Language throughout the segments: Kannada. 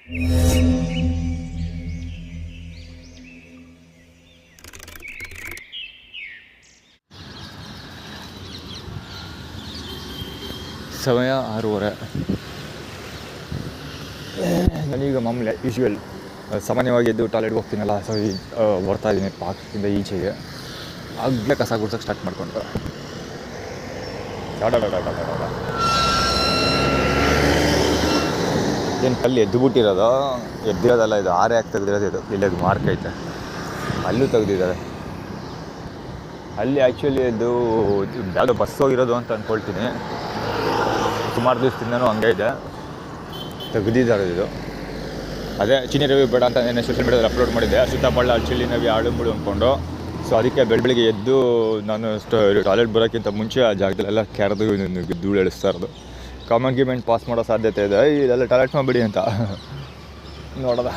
ಸಮಯ 6:30. ನಾನೀಗ ಮಾಮೂಲಿ ಯೂಶ್ವಲ್ ಸಾಮಾನ್ಯವಾಗಿ ಎದ್ದು ಟಾಯ್ಲೆಟ್ಗೆ ಹೋಗ್ತೀನಲ್ಲ, ಸೊ ಬರ್ತಾ ಇದ್ದೀನಿ ಪಾರ್ಕಿಂದ ಈಚೆಗೆ. ಆಗಲೇ ಕಸ ಗುಡ್ಸೋಕ್ಕೆ ಸ್ಟಾರ್ಟ್ ಮಾಡ್ಕೊಂಡು ಏನು ಕಲ್ಲು ಎದ್ದು ಬಿಟ್ಟಿರೋದು, ಎದ್ದಿರೋದಲ್ಲ ಇದು, ಆರೆ ಹಾಕಿ ತೆಗ್ದಿರೋದು ಇದು. ಇಲ್ಲದು ಮಾರ್ಕ್ ಐತೆ, ಅಲ್ಲೂ ತೆಗ್ದಿದ್ದಾರೆ. ಅಲ್ಲಿ ಆ್ಯಕ್ಚುಲಿ ಅದು ಯಾವುದೋ ಬಸ್ ಹೋಗಿರೋದು ಅಂತ ಅಂದ್ಕೊಳ್ತೀನಿ. ಸುಮಾರು ದಿವಸದಿಂದನೂ ಹಂಗೆ ಇದೆ, ತೆಗ್ದಿದ್ದಾರೆ ಇದು. ಅದೇ ಚಿನ್ನಿ ರವಿ ಬೇಡ ಅಂತ ನಾನು ಸೋಷಿಯಲ್ ಮೀಡಿಯಾದಲ್ಲಿ ಅಪ್ಲೋಡ್ ಮಾಡಿದ್ದೆ. ಸುತ್ತಬಳ್ಳ ಚಿಲ್ಲಿ ನವಿ ಆಡುಂಬುಳು ಅಂದ್ಕೊಂಡು. ಸೊ ಅದಕ್ಕೆ ಬೆಳಗ್ಗೆ ಎದ್ದು ನಾನು ಟಾಯ್ಲೆಟ್ ಬರೋಕ್ಕಿಂತ ಮುಂಚೆ ಆ ಜಾಗದಲ್ಲೆಲ್ಲ ಕೆರೆದು ಧೂಳು ಎಳಿಸ್ತಾ ಇರೋದು. ಕಾಮನ್ ಗಿಮೆಂಟ್ ಪಾಸ್ ಮಾಡೋ ಸಾಧ್ಯತೆ ಇದೆ, ಇದೆಲ್ಲ ಟಾಯ್ಲೆಟ್ ಮಾಡಿಬಿಡಿ ಅಂತ ನೋಡೋದ.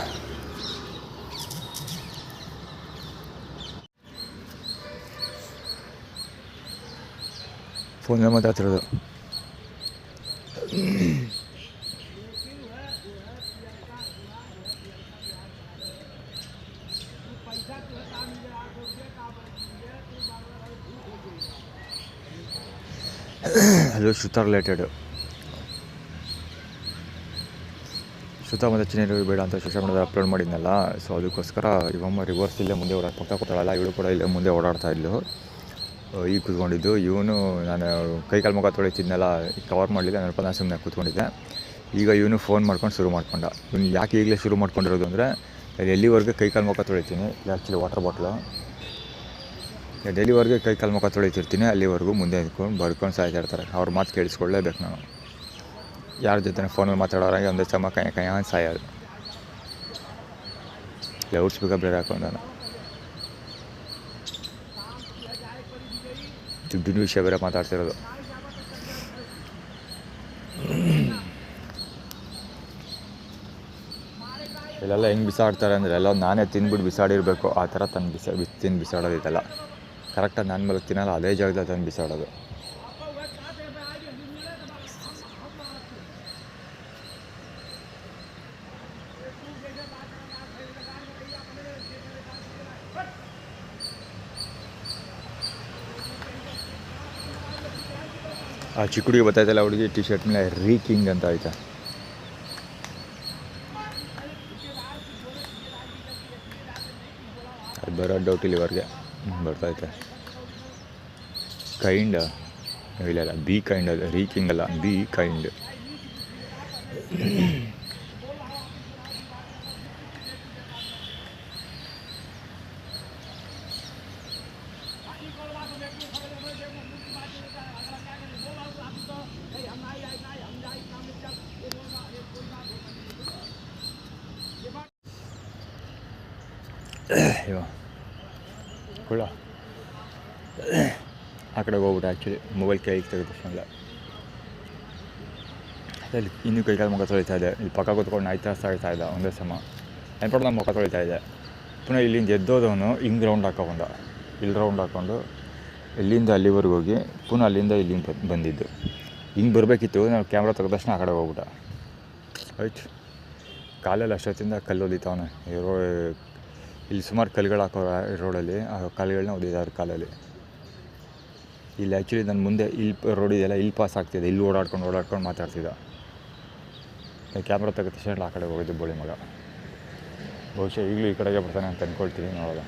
ಫೋನಲ್ಲಿ ಮಾತಾಡ್ತಿರೋದು. ಅದು ಶ್ರುತ ರಿಲೇಟೆಡ್. ಶ್ರುತ ಮತ್ತು ಚಿನ್ನಿ ರವಿ ಬೇಡ ಅಂತ ಸೋಷಿಯಲ್ ಮೀಡಿಯಾದಲ್ಲಿ ಅಪ್ಲೋಡ್ ಮಾಡಿದ್ನಲ್ಲ, ಸೊ ಅದಕ್ಕೋಸ್ಕರ ಇವಮ್ಮ ರಿವರ್ಸ್ ಇಲ್ಲೇ ಮುಂದೆ ಪಕ್ಕ ಕೂತಾಳಲ್ಲ, ಇವಳು ಕೂಡ ಇಲ್ಲೇ ಮುಂದೆ ಓಡಾಡ್ತಾ ಇದ್ಲು. ಈಗ ಕೂತ್ಕೊಂಡಿದ್ದು. ಇವನು ನಾನು ಕೈಕಾಲು ಮುಖ ತೊಳಿತಿದ್ನಲ್ಲ, ಕವರ್ ಮಾಡಲಿಲ್ಲ, ನಾನು ಸುಮ್ಮನೆ ಕೂತ್ಕೊಂಡಿದ್ದೆ. ಈಗ ಇವನು ಫೋನ್ ಮಾಡ್ಕೊಂಡು ಶುರು ಮಾಡ್ಕೊಂಡ. ಇವನು ಯಾಕೆ ಈಗಲೇ ಶುರು ಮಾಡ್ಕೊಂಡಿರೋದು ಅಂದರೆ, ಎಲ್ಲಿವರೆಗೆ ಕೈಕಾಲು ಮುಖ ತೊಳಿತೀನಿ, ಆ್ಯಕ್ಚುಲಿ ವಾಟರ್ ಬಾಟ್ಲು ಡೆಲ್ಲಿವರೆಗೆ ಕೈಕಾಲು ಮುಖ ತೊಳಿತಿರ್ತೀನಿ, ಅಲ್ಲಿವರೆಗೂ ಮುಂದೆ ನಿಂತ್ಕೊಂಡು ಬರ್ಕೊಂಡು ಸಾಯ್ತಾ ಇರ್ತಾರೆ. ಅವ್ರ ಮಾತು ಕೇಳಿಸ್ಕೊಳ್ಳೇಬೇಕು ನಾನು. ಯಾರ ಜೊತೆ ಫೋನಲ್ಲಿ ಮಾತಾಡೋರಾಗೆ ಒಂದೇ ಸಮ ಕೈ ಅಂತ ಸಾಯೋದು. ಲೌಡ್ ಸ್ಪೀಕರ್ ಬೇರೆ ಹಾಕೊಂಡು ನಾನು ದುಡ್ಡಿನ ವಿಷಯ ಬೇರೆ ಮಾತಾಡ್ತಿರೋದು. ಇಲ್ಲೆಲ್ಲ ಹೆಂಗೆ ಬಿಸಾಡ್ತಾರೆ ಅಂದರೆ, ಎಲ್ಲ ನಾನೇ ತಿಂದ್ಬಿಟ್ಟು ಬಿಸಾಡಿರಬೇಕು, ಆ ಥರ ತಿಂದು ಬಿಸಾಡೋದಿದ್ದಲ್ಲ. ಕರೆಕ್ಟಾಗಿ ನಾನು ಮೇಲೆ ತಿನ್ನಲ್ಲ, ಅದೇ ಜಾಗದಲ್ಲಿ ತಂದು ಬಿಸಾಡೋದು. ಆ ಚಿಕ್ಕ ಹುಡುಗಿ ಬರ್ತಾಯಿದ್ದಲ್ಲ, ಹುಡುಗಿ ಟಿ ಶರ್ಟ್ ಮೇಲೆ ರೀಕಿಂಗ್ ಅಂತ ಐತೆ. ಅದು ಬರೋ ಡೌಟ್ ಇಲ್ಲಿವರೆಗೆ ಬರ್ತೈತೆ. ಕೈಂಡ್ ಇಲ್ಲ, ಬಿ ಕೈಂಡ್, ಅದು ರೀಕಿಂಗ್ ಅಲ್ಲ, ಬಿ ಕೈಂಡ್. ಇವ ಕೊಳ ಆ ಕಡೆಗೆ ಹೋಗ್ಬಿಟ್ಟು ಆ್ಯಕ್ಚುಲಿ ಮೊಬೈಲ್ ಕೈಗೆ ತೆಗೆದುಕೊಂಡ. ಅಲ್ಲಿ ಇನ್ನೂ ಕೈಕಾಲು ಮುಖ ತೊಳಿತಾ ಇದೆ. ಇಲ್ಲಿ ಪಕ್ಕ ಕೂತ್ಕೊಂಡು ನಾಯ್ತಾ ಸಾಯ್ತಾ ಇದ್ದ ಒಂದೇ ಸಮ. ನೆನ್ಪಟ್ಟು ನಮ್ಮ ಮುಖ ತೊಳಿತಾ ಇದೆ. ಪುನಃ ಇಲ್ಲಿಂದ ಎದ್ದೋದವನು ಹಿಂಗೆ ರೌಂಡ್ ಹಾಕೊಂಡ, ಇಲ್ಲಿ ರೌಂಡ್ ಹಾಕ್ಕೊಂಡು ಇಲ್ಲಿಂದ ಅಲ್ಲಿವರೆಗೆ ಹೋಗಿ ಪುನಃ ಅಲ್ಲಿಂದ ಇಲ್ಲಿಂದ ಬಂದಿದ್ದು. ಹಿಂಗೆ ಬರಬೇಕಿತ್ತು, ನಾವು ಕ್ಯಾಮ್ರಾ ತೆಗೆದ ತಕ್ಷಣ ಆ ಕಡೆ ಹೋಗ್ಬಿಟ್ಟ. ಆಯ್ತು, ಕಾಲಲ್ಲಿ ಅಷ್ಟೊತ್ತಿಂದ ಕಲ್ಲು ಹೊಡಿತಾವನೆ. ಇಲ್ಲಿ ಸುಮಾರು ಕಲ್ಲುಗಳು ಹಾಕೋ ರೋಡಲ್ಲಿ, ಆ ಕಲ್ಲುಗಳನ್ನ ಹೊಡಿತಾರೆ ಕಾಲಲ್ಲಿ. ಇಲ್ಲಿ ಆ್ಯಕ್ಚುಲಿ ನನ್ನ ಮುಂದೆ ಇಲ್ಲಿ ರೋಡ್ ಇದೆಯಲ್ಲ, ಇಲ್ಲಿ ಪಾಸ್ ಆಗ್ತಿದೆ, ಇಲ್ಲಿ ಓಡಾಡ್ಕೊಂಡು ಮಾತಾಡ್ತಿದ್ದ. ಕ್ಯಾಮ್ರಾ ತೆಗೆದ ತಕ್ಷಣ ಆ ಕಡೆ ಹೋಗಿದ್ದು ಬೋಳಿ ಮಗ. ಬಹುಶಃ ಈಗಲೂ ಈ ಕಡೆಗೆ ಬರ್ತಾನೆ ಅಂತ ಅಂದ್ಕೊಳ್ತೀನಿ, ನೋಡೋದ.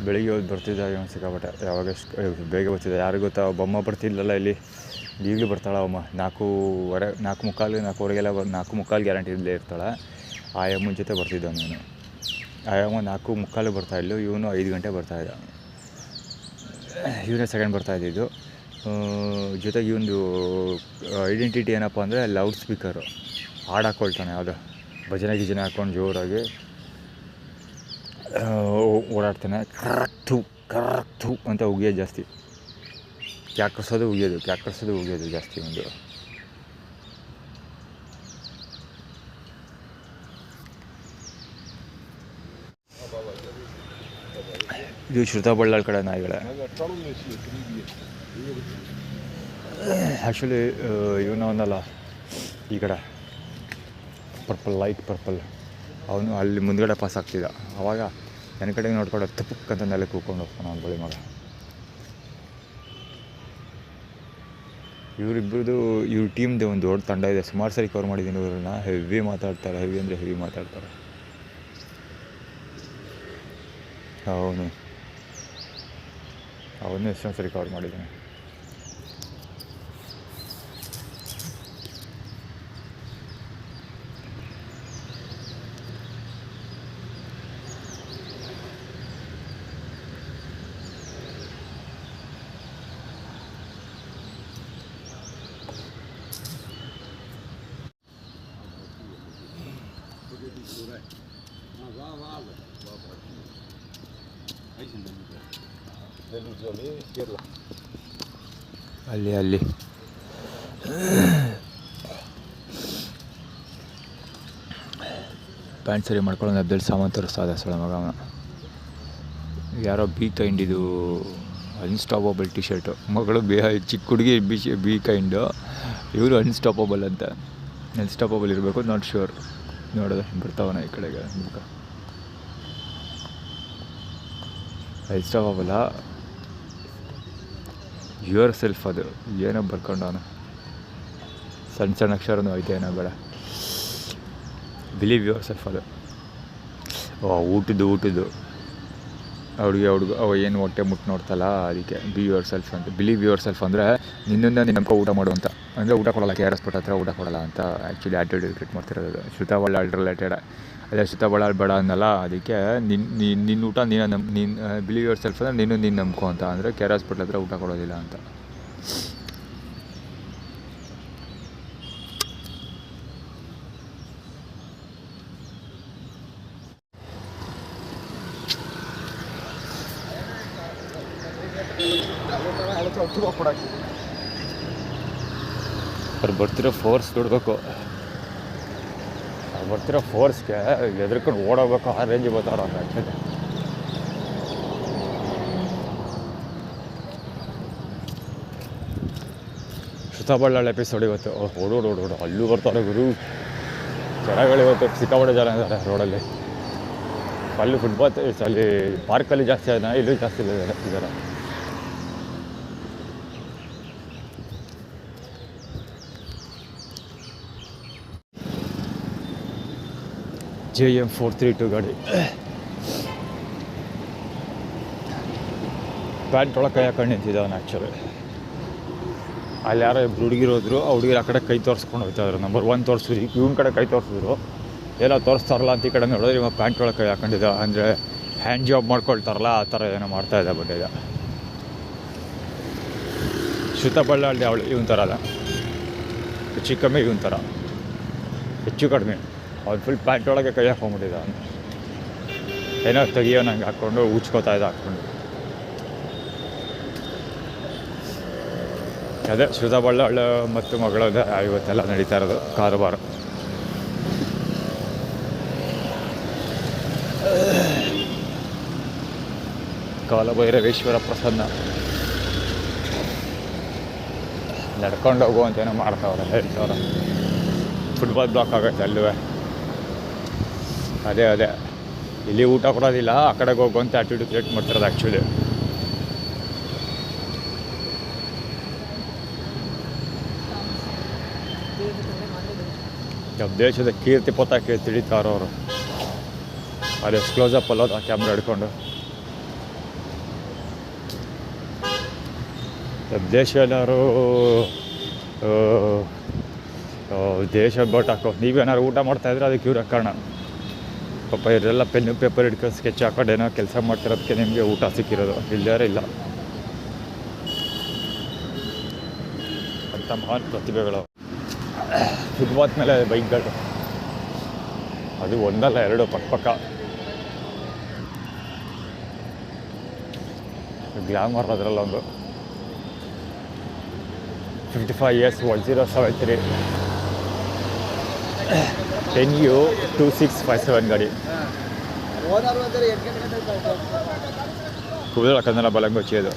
ಬೆಳಿಗ್ಗೆ ಹೋಗಿ ಬರ್ತಿದ್ದಾಗ ಸಿಕ್ಕಾಪಟ್ಟೆ, ಯಾವಾಗ ಬೇಗ ಬರ್ತಿದ್ದೆ, ಯಾರಿಗೂ ಗೊತ್ತಾ. ಬೊಮ್ಮ ಬರ್ತಿಲ್ಲಲ್ಲ ಇಲ್ಲಿ, ಈಗಲೂ ಬರ್ತಾಳೆ ಅಮ್ಮ. 4:15 4:45 4:45 ಗ್ಯಾರಂಟಿ ಇಲ್ಲೇ ಇರ್ತಾಳೆ. ಆಯಮ್ಮನ ಜೊತೆ ಬರ್ತಿದ್ದ ನಾನು. ಆಯಮ್ಮ 4:45 ಬರ್ತಾಯಿದ್ಲು, ಇವನು 5 ಗಂಟೆ ಬರ್ತಾಯಿದ್ದ. ಇವನೇ ಸೆಕೆಂಡ್ ಬರ್ತಾ ಇದ್ದಿದ್ದು. ಜೊತೆಗೆ ಇವೊಂದು ಐಡೆಂಟಿಟಿ ಏನಪ್ಪ ಅಂದರೆ ಲೌಡ್ ಸ್ಪೀಕರು ಹಾಡು ಹಾಕ್ಕೊಳ್ತಾನೆ, ಅದು ಭಜನೆ ಗಿಜನೆ ಹಾಕ್ಕೊಂಡು ಜೋರಾಗಿ ಓಡಾಡ್ತಾನೆ. ಕರೆಕ್ಟು ಅಂತ ಉಗಿಯೋದು ಜಾಸ್ತಿ, ಕ್ಯಾಕರ್ಸೋದು ಉಗಿಯೋದು ಜಾಸ್ತಿ ಒಂದು. ಇದು ಶ್ರುತ ಬಳ್ಳಾಳ್ ಕಡೆ ನಾಯಿಗಳೇ. ಆ್ಯಕ್ಚುಲಿ ಇವನ ಒಂದಲ್ಲ ಈ ಕಡೆ ಲೈಟ್ ಪರ್ಪಲ್, ಅವನು ಅಲ್ಲಿ ಮುಂದ್ಗಡೆ ಪಾಸ್ ಆಗ್ತಿದ್ದ. ಆವಾಗ ನನ್ನ ಕಡೆಗೆ ನೋಡ್ಕೊಂಡು ತಪ್ಪಕ್ಕಂತ ನೆಲೆ ಕೂತ್ಕೊಂಡು ಹೋಗ್ತಾನೆ ಅವ್ನು ಬಳಿ ಮಗ. ಇವರಿಬ್ಬರದು ಇವ್ರ ಟೀಮ್ದು ಒಂದು ದೊಡ್ಡ ತಂಡ ಇದೆ, ಸುಮಾರು ಸರಿ ಕವರ್ ಮಾಡಿದ್ದೀನಿ ಇವ್ರನ್ನ. ಹೆವಿ ಮಾತಾಡ್ತಾರೆ, ಹೆವಿ ಅಂದರೆ ಹೆವಿ ಮಾತಾಡ್ತಾರೆ. ಅವನು ಎಷ್ಟೊಂದು ಸರಿ ಕವರ್ ಮಾಡಿದ್ದೀನಿ. ಅಲ್ಲಿ ಪ್ಯಾಂಟ್ ಸರಿ ಮಾಡ್ಕೊಳ್ಳೋ ಅಬ್ದುಲ್ ಸಾಮಾನು ತೋರಿಸ್ತಾ ಇದೆ ಸೊಳ ಮಗ. ಯಾರೋ ಬಿ ಕೈಂಡಿದು ಅನ್ಸ್ಟಾಪಬಲ್ ಟಿ ಶರ್ಟು. ಮಗಳು ಚಿಕ್ಕ ಹುಡುಗಿ ಬಿ ಕೈಂಡು, ಇವರು ಅನ್ಸ್ಟಾಪಬಲ್ ಅಂತ. ಅನ್ಸ್ಟಾಪಬಲ್ ಇರಬೇಕು, ನಾಟ್ ಶ್ಯೂರ್. ನೋಡಿದೆ ಬರ್ತಾವನ ಈ ಕಡೆಗೆ ಮುಖ. ಅನ್ಸ್ಟಾಪಬಲ್ಲ ಯುವರ್ ಸೆಲ್ಫ್, ಅದು ಏನೋ ಬರ್ಕೊಂಡವನು. ಸಣ್ಣ ಅಕ್ಷರನೂ ಐತೆ, ಏನೋ ಬೇಡ. ಬಿಲೀವ್ ಯುವರ್ ಸೆಲ್ಫ್ ಅದು. ಊಟದ್ದು ಅವ ಏನು ಹೊಟ್ಟೆ ಮುಟ್ಟು ನೋಡ್ತಲ್ಲ, ಅದಕ್ಕೆ ಬಿ ಯುವರ್ ಸೆಲ್ಫ್ ಅಂತ. ಬಿಲೀವ್ ಯುವರ್ ಸೆಲ್ಫ್ ಅಂದರೆ ನಿನ್ನನ್ನು ನಿನ್ನ ಊಟ ಮಾಡುವಂಥ, ಅಂದರೆ ಊಟ ಕೊಡೋಲ್ಲ, ಕೆ ಆರ್ ಎಸ್ ಪುಟ್ಟ ಹತ್ರ ಊಟ ಕೊಡೋಲ್ಲ ಅಂತ ಆ್ಯಕ್ಚುಲಿ ಆ್ಯಟಿಟ್ಯೂಡ್ ಕ್ರಿಯೇಟ್ ಮಾಡ್ತಿರೋದು. ಶ್ರುತ ಬಳ್ಳಾಳ್ ರಿಲೇಟೆಡ್. ಅದೇ ಶ್ರುತ ಬಳ್ಳಾಳ್ ಬೇಡ ಅನ್ನಲ್ಲ, ಅದಕ್ಕೆ ನಿನ್ನ ಊಟ ನೀನು ಬಿಲೀವ್ ಯುವರ್ ಸೆಲ್ಫ್ ಅಂದರೆ ನೀನು ನಂಬ್ಕೊ ಅಂತ. ಅಂದರೆ ಕೆ ಆರ್ ಎಸ್ ಪುಟ್ಟ ಹತ್ರ ಊಟ ಕೊಡೋದಿಲ್ಲ ಅಂತ. ಅವ್ರು ಬರ್ತಿರೋ ಫೋರ್ಸ್ ದುಡ್ಬೇಕು, ಅವ್ರು ಬರ್ತಿರೋ ಫೋರ್ಸ್ಗೆ ಎದ್ರಕೊಂಡು ಓಡೋಗ್ಬೇಕು, ಆ ರೇಂಜ್ ಬರ್ತಾರ ಅವ್ರು. ಆ್ಯಕ್ಚುಲಿ ಶ್ರುತ ಬಳ್ಳಾಳ್ ಎಪಿಸೋಡ್ ಇವತ್ತು. ಓಡೋಡು ಅಲ್ಲೂ ಬರ್ತಾರೆ ಗುರು ಜನಗಳು. ಇವತ್ತು ಸಿಕ್ಕಾಪಟ್ಟೆ ಜನ ಇದ್ದಾರೆ ರೋಡಲ್ಲಿ. ಅಲ್ಲಿ ಫುಟ್ಪಾತ್, ಅಲ್ಲಿ ಪಾರ್ಕಲ್ಲಿ ಜಾಸ್ತಿ ಜನ, ಇಲ್ಲೂ ಜಾಸ್ತಿ ಇದ್ದಾರೆ. JM 432 ಗಾಡಿ. ಪ್ಯಾಂಟ್ ಒಳಗೆ ಕೈ ಹಾಕೊಂಡು ನಿಂತಿದ್ದವನು. ಆ್ಯಕ್ಚುಲಿ ಅಲ್ಲಿ ಯಾರೋ ಇಬ್ಬರು ಹುಡುಗಿರೋದ್ರು, ಆ ಹುಡುಗಿರು ಆ ಕಡೆ ಕೈ ತೋರಿಸ್ಕೊಂಡು ಹೋಗ್ತಾಯಿದ್ರು. ನಂಬರ್ 1 ತೋರಿಸಿದ್ರು, ಇವನ ಕಡೆ ಕೈ ತೋರಿಸಿದ್ರು. ಏನೋ ತೋರಿಸ್ತಾರಲ್ಲ ಅಂತ ಈ ಕಡೆ ನೋಡಿದ್ರೆ ಇವಾಗ ಪ್ಯಾಂಟ್ ಒಳಗೆ ಕೈ ಹಾಕೊಂಡಿದ್ದ. ಅಂದರೆ ಹ್ಯಾಂಡ್ ಜಾಬ್ ಮಾಡ್ಕೊಳ್ತಾರಲ್ಲ, ಆ ಥರ ಏನೋ ಮಾಡ್ತಾಯಿದ್ದ. ಬಟ್ ಈಗ ಶ್ರುತ ಬಳ್ಳಾಳ್ ಅವಳು ಇವನ ಥರ ಅಲ್ಲ, ಹೆಚ್ಚು ಕಮ್ಮಿ ಇವನ ಥರ, ಹೆಚ್ಚು ಕಡಿಮೆ. ಅವ್ನು ಫುಲ್ ಪ್ಯಾಂಟ್ ಒಳಗೆ ಕೈ ಹಾಕೊಂಡ್ಬಿಟ್ಟಿದ್ದ. ಏನೋ ತೆಗಿಯೋ ನಂಗೆ ಹಾಕ್ಕೊಂಡು ಉಚ್ಕೋತಾ ಇದ್ದ ಹಾಕ್ಕೊಂಡು. ಅದೇ ಶ್ರುತ ಬಳ್ಳಾಳ್ ಮತ್ತು ಮಗಳದ ಇವತ್ತೆಲ್ಲ ನಡೀತಾ ಇರೋದು ಕಾರುಬಾರು. ಕಾಲಭೈರವೇಶ್ವರ ಪ್ರಸನ್ನ ನಡ್ಕೊಂಡು ಹೋಗುವಂತ ಏನೋ ಮಾಡ್ತಾವ್ರೆ, ಹೇಳ್ತಾವ್ರೆ. ಫುಟ್ಬಾಲ್ ಬ್ಲಾಕ್ ಆಗೈತೆ ಅಲ್ಲೂ. ಅದೇ ಇಲ್ಲಿ ಊಟ ಕೊಡೋದಿಲ್ಲ, ಆ ಕಡೆಗೆ ಹೋಗುವಂಥ ಆ್ಯಟಿಟ್ಯೂಡ್ ಕ್ರಿಯೇಟ್ ಮಾಡ್ತಿರೋದು ಆ್ಯಕ್ಚುಲಿ. ದೇಶದ ಕೀರ್ತಿ ಪತಾಕೆ ತಿಳಿತಾರವರು. ಅದು ಕ್ಲೋಸಪ್ ಅಲ್ಲೋದು, ಆ ಕ್ಯಾಮ್ರಾ ಹಿಡ್ಕೊಂಡು. ದೇಶ ಎಲ್ಲರೂ ದೇಶ ಬೋಟ್ ಹಾಕೋ. ನೀವೇನಾದ್ರು ಊಟ ಮಾಡ್ತಾಯಿದ್ರೆ ಅದಕ್ಕೆ ಇವ್ರ ಕಾರಣ. ಪಾಪ ಇವರೆಲ್ಲ ಪೆನ್ನು ಪೇಪರ್ ಹಿಡ್ಕೊಂಡು ಸ್ಕೆಚ್ ಹಾಕೊಂಡು ಏನೋ ಕೆಲಸ ಮಾಡ್ತಿರೋದಕ್ಕೆ ನಿಮಗೆ ಊಟ ಸಿಕ್ಕಿರೋದು. ಇಲ್ಲಾರೆ ಇಲ್ಲ. ಎಂಥ ಮಹಾನ್ ಪ್ರತಿಭೆಗಳು. ಫುಟ್ಪಾತ್ ಮೇಲೆ ಬೈಕ್ಗಳು, ಅದು ಒಂದಲ್ಲ ಎರಡು ಪಕ್ಕ ಗ್ಲಾಮರ್. ಅದರಲ್ಲೊಂದು 55 years 1073 NU 2657 ಗಾಡಿ. ಕೂದಲ ಕನ್ನಡ ಬಲಂಗೊಚ್ಚಿ ಅದು.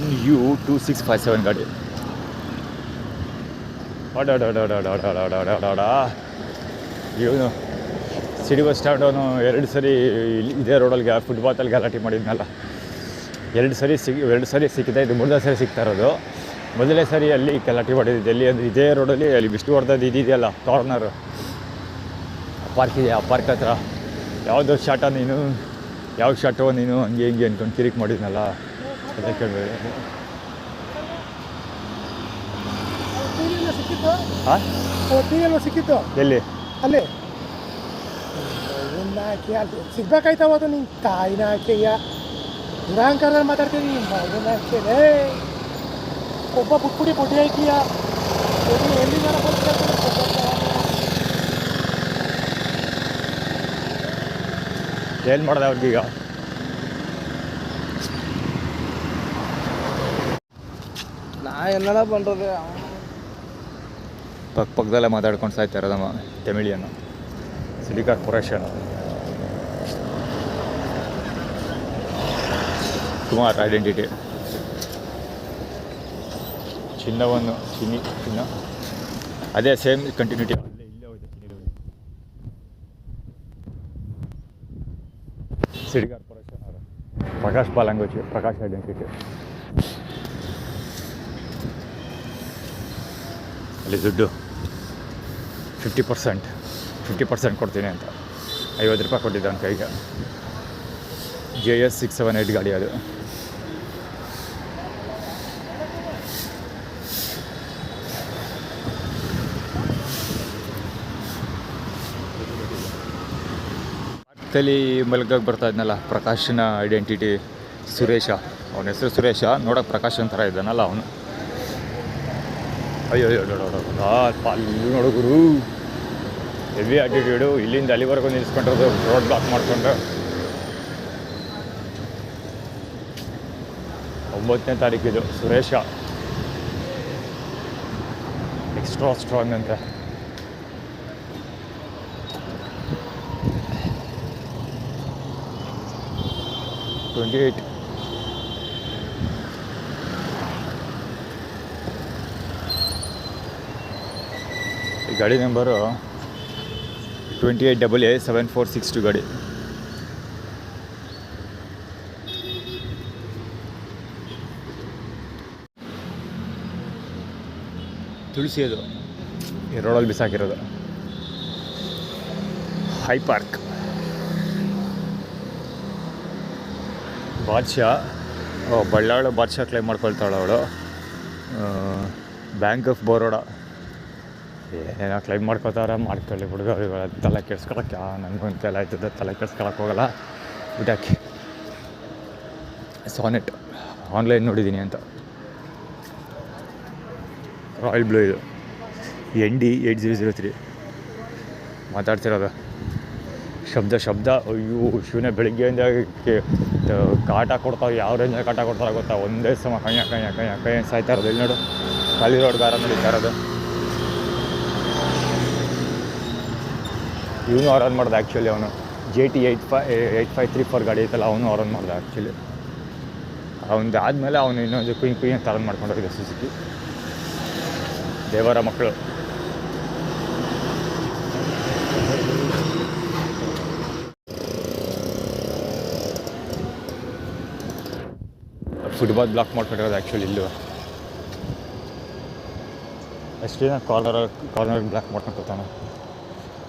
NU 2657 ಗಾಡಿ. ಇವನು ಸಿಟಿ ಬಸ್ ಸ್ಟ್ಯಾಂಡ್ ಅವನು 2 ಸರಿ ಇದೇ ರೋಡಲ್ಲಿ ಫುಟ್ಪಾತಲ್ಲಿ ಗಲಾಟೆ ಮಾಡಿದ್ನಲ್ಲ. 2 ಸರಿ ಸಿಕ್ಕಿದೆ. ಇದು 3ನೇ ಸರಿ ಸಿಗ್ತಾ ಇರೋದು. ಮೊದಲನೇ ಸರಿ ಅಲ್ಲಿ ಗಲಾಟೆ ಮಾಡಿದ್ದು ಎಲ್ಲಿ ಅಂದರೆ ಇದೇ ರೋಡಲ್ಲಿ, ಅಲ್ಲಿ ವಿಷ್ಣುವರ್ಧನ್ ಇದೆಯಲ್ಲ ಕಾರ್ನರ್ ಪಾರ್ಕ್ ಇದೆ. ಆ ಪಾರ್ಕ್ ಹತ್ರ ಯಾವುದೋ ಶಾಟ ನೀನು, ಯಾವ ಶಾಟೋ ನೀನು, ಹಂಗೆ ಹಿಂಗೆ ಅಂದ್ಕೊಂಡು ಕಿರಿಕ್ ಮಾಡಿದ್ನಲ್ಲ. ಅದೇ ಕೇಳಬೇಡಿ. ಸಿಕ್ಕಿತ್ತು ಎಲ್ಲಿ? ಅಲ್ಲಿ ಹಾಕಿ ಅಲ್ಲಿ ಸಿಗ್ಬೇಕಾಯ್ತವ. ಅದು ನಿಂಗೆ ತಾಯಿನ ಹಾಕಿಯ ದುರಾಂಕಾರದಲ್ಲಿ ಮಾತಾಡ್ತೀನಿ. ಮಗನ ಹಾಕಿದೆ ಒಬ್ಬ ಬುಟ್ಬಿಡಿ ಬೊಡ್ಡಿ ಹಾಕಿಯ ಎಲ್ಲಿಂದ ಏನು ಮಾಡಿದೆ ಅವ್ರಿಗೀಗ? ನಾ ಎಲ್ಲ ಬಂದದೆ ಪಕ್ಕದಲ್ಲೇ ಮಾತಾಡ್ಕೊಂಡು ಸಾಯ್ತಾ ಇರೋದಮ್ಮ Tamilian. City corporation, Kumar identity, ಚಿನ್ನ ಅದೇ ಸೇಮ್ ಕಂಟಿನ್ಯೂಟಿ. ಇಲ್ಲೇ ಹೋಯ್ತು ಸಿಟಿ ಕಾರ್ಪೊರೇಷನ್ ಅವರು. ಪ್ರಕಾಶ್ ಬಾಲಂಗೋಚಿ, ಪ್ರಕಾಶ್ ಐಡೆಂಟಿಟಿ. ಅಲ್ಲಿ ದುಡ್ಡು 50% ಕೊಡ್ತೀನಿ ಅಂತ 50 ರೂಪಾಯಿ ಕೊಟ್ಟಿದ್ದ ಅವ್ನ ಕೈಗೆ. JS 678 ಗಾಡಿ ಅದು. ಪಕ್ಕದಲ್ಲಿ ಮಲ್ಗಾಗಿ ಬರ್ತಾ ಇದ್ನಲ್ಲ ಪ್ರಕಾಶನ ಐಡೆಂಟಿಟಿ, ಸುರೇಶ. ಅವನ ಹೆಸರು ಸುರೇಶ, ನೋಡೋಕೆ ಪ್ರಕಾಶ್ ಥರ ಇದ್ದಾನಲ್ಲ ಅವನು. ಅಯ್ಯೋ ಅಲ್ಲಿ ನೋಡುಗರು ಹೆವಿ ಆಟಿಟ್ಯೂಡು. ಇಲ್ಲಿಂದ ಅಲ್ಲಿವರೆಗೂ ನಿಲ್ಲಿಸ್ಕೊಂಡಿರೋದು, ರೋಡ್ ಬ್ಲಾಕ್ ಮಾಡಿಕೊಂಡು. 9ನೇ ತಾರೀಕಿದು ಸುರೇಶ. ಎಕ್ಸ್ಟ್ರಾ ಸ್ಟ್ರಾಂಗ್ ಅಂತ. ಈ ಗಾಡಿ ನಂಬರು 28AA7462 ಗಾಡಿ. ತುಳಸಿ ಅದು ಈ ರೋಡಲ್ಲಿ ಬಿಸಾಕಿರೋದು. High park. ಬಾದ್ಶಾ, ಬಳ್ಳಾಳು ಬಾದ್ಶಾ ಕ್ಲೈಮ್ ಮಾಡ್ಕೊಳ್ತಾಳೆ ಅವಳು. ಬ್ಯಾಂಕ್ ಆಫ್ ಬರೋಡಾ ಏನೋ ಕ್ಲೈಮ್ ಮಾಡ್ಕೋತಾರ, ಮಾಡ್ಕೊಳ್ಳಿ ಹುಡುಗರು. ತಲೆ ಕೆಡ್ಸ್ಕೊಳಕ್ಕೆ ನನಗೊಂದು ತಲೆ ಆಯ್ತದೆ, ತಲೆ ಕೆಡ್ಸ್ಕೊಳಕ್ಕೆ ಹೋಗಲ್ಲ. ಬಿಟಾಕಿ. ಸಾನೆಟ್ ಆನ್ಲೈನ್ ನೋಡಿದ್ದೀನಿ ಅಂತ. ರಾಯಲ್ ಬ್ಲೂ ಇದು. ND 8003 ಮಾತಾಡ್ತಿರೋದು. ಶಬ್ದ ಅಯ್ಯೋ ಶಿವನೇ ಬೆಳಿಗ್ಗೆಯಿಂದ ಕಾಟ ಕೊಡ್ತಾವೆ. ಯಾವ ರೇಂಜಾಗಿ ಕಾಟ ಕೊಡ್ತಾರೆ ಗೊತ್ತಾ? ಒಂದೇ ಸಮ ಕೈ ಸಾಯ್ತಾ ಇರೋದು. ಇಲ್ಲಿ ನೋಡು, ಖಾಲಿ ರೋಡ್ ಗಾರ ನಡೀತಾ ಇರೋದು. ಇವನು ಆರನ್ ಮಾಡ್ದೆ ಆ್ಯಕ್ಚುಲಿ. ಅವನು JT 8534 ಗಾಡಿ ಐತಲ್ಲ, ಅವನು ಆರನ್ ಮಾಡ್ದೆ ಆ್ಯಕ್ಚುಲಿ. ಅವನದು ಆದಮೇಲೆ ಅವನು ಇನ್ನೊಂದು ಕುಯ್ ಅಂತ ಆರನ್ ಮಾಡ್ಕೊಂಡು ಹೋಗಿದೆ ಸುಜುಕಿ. ದೇವರ ಮಕ್ಕಳು. ಫುಟ್ಬಾಲ್ ಬ್ಲಾಕ್ ಮಾಡ್ಕೊಂಡಿರೋದು ಆ್ಯಕ್ಚುಲಿ ಇಲ್ಲೂ ಅಷ್ಟೇ. ಕಾರ್ನರ್ ಬ್ಲಾಕ್ ಮಾಡ್ಕೊಂಡು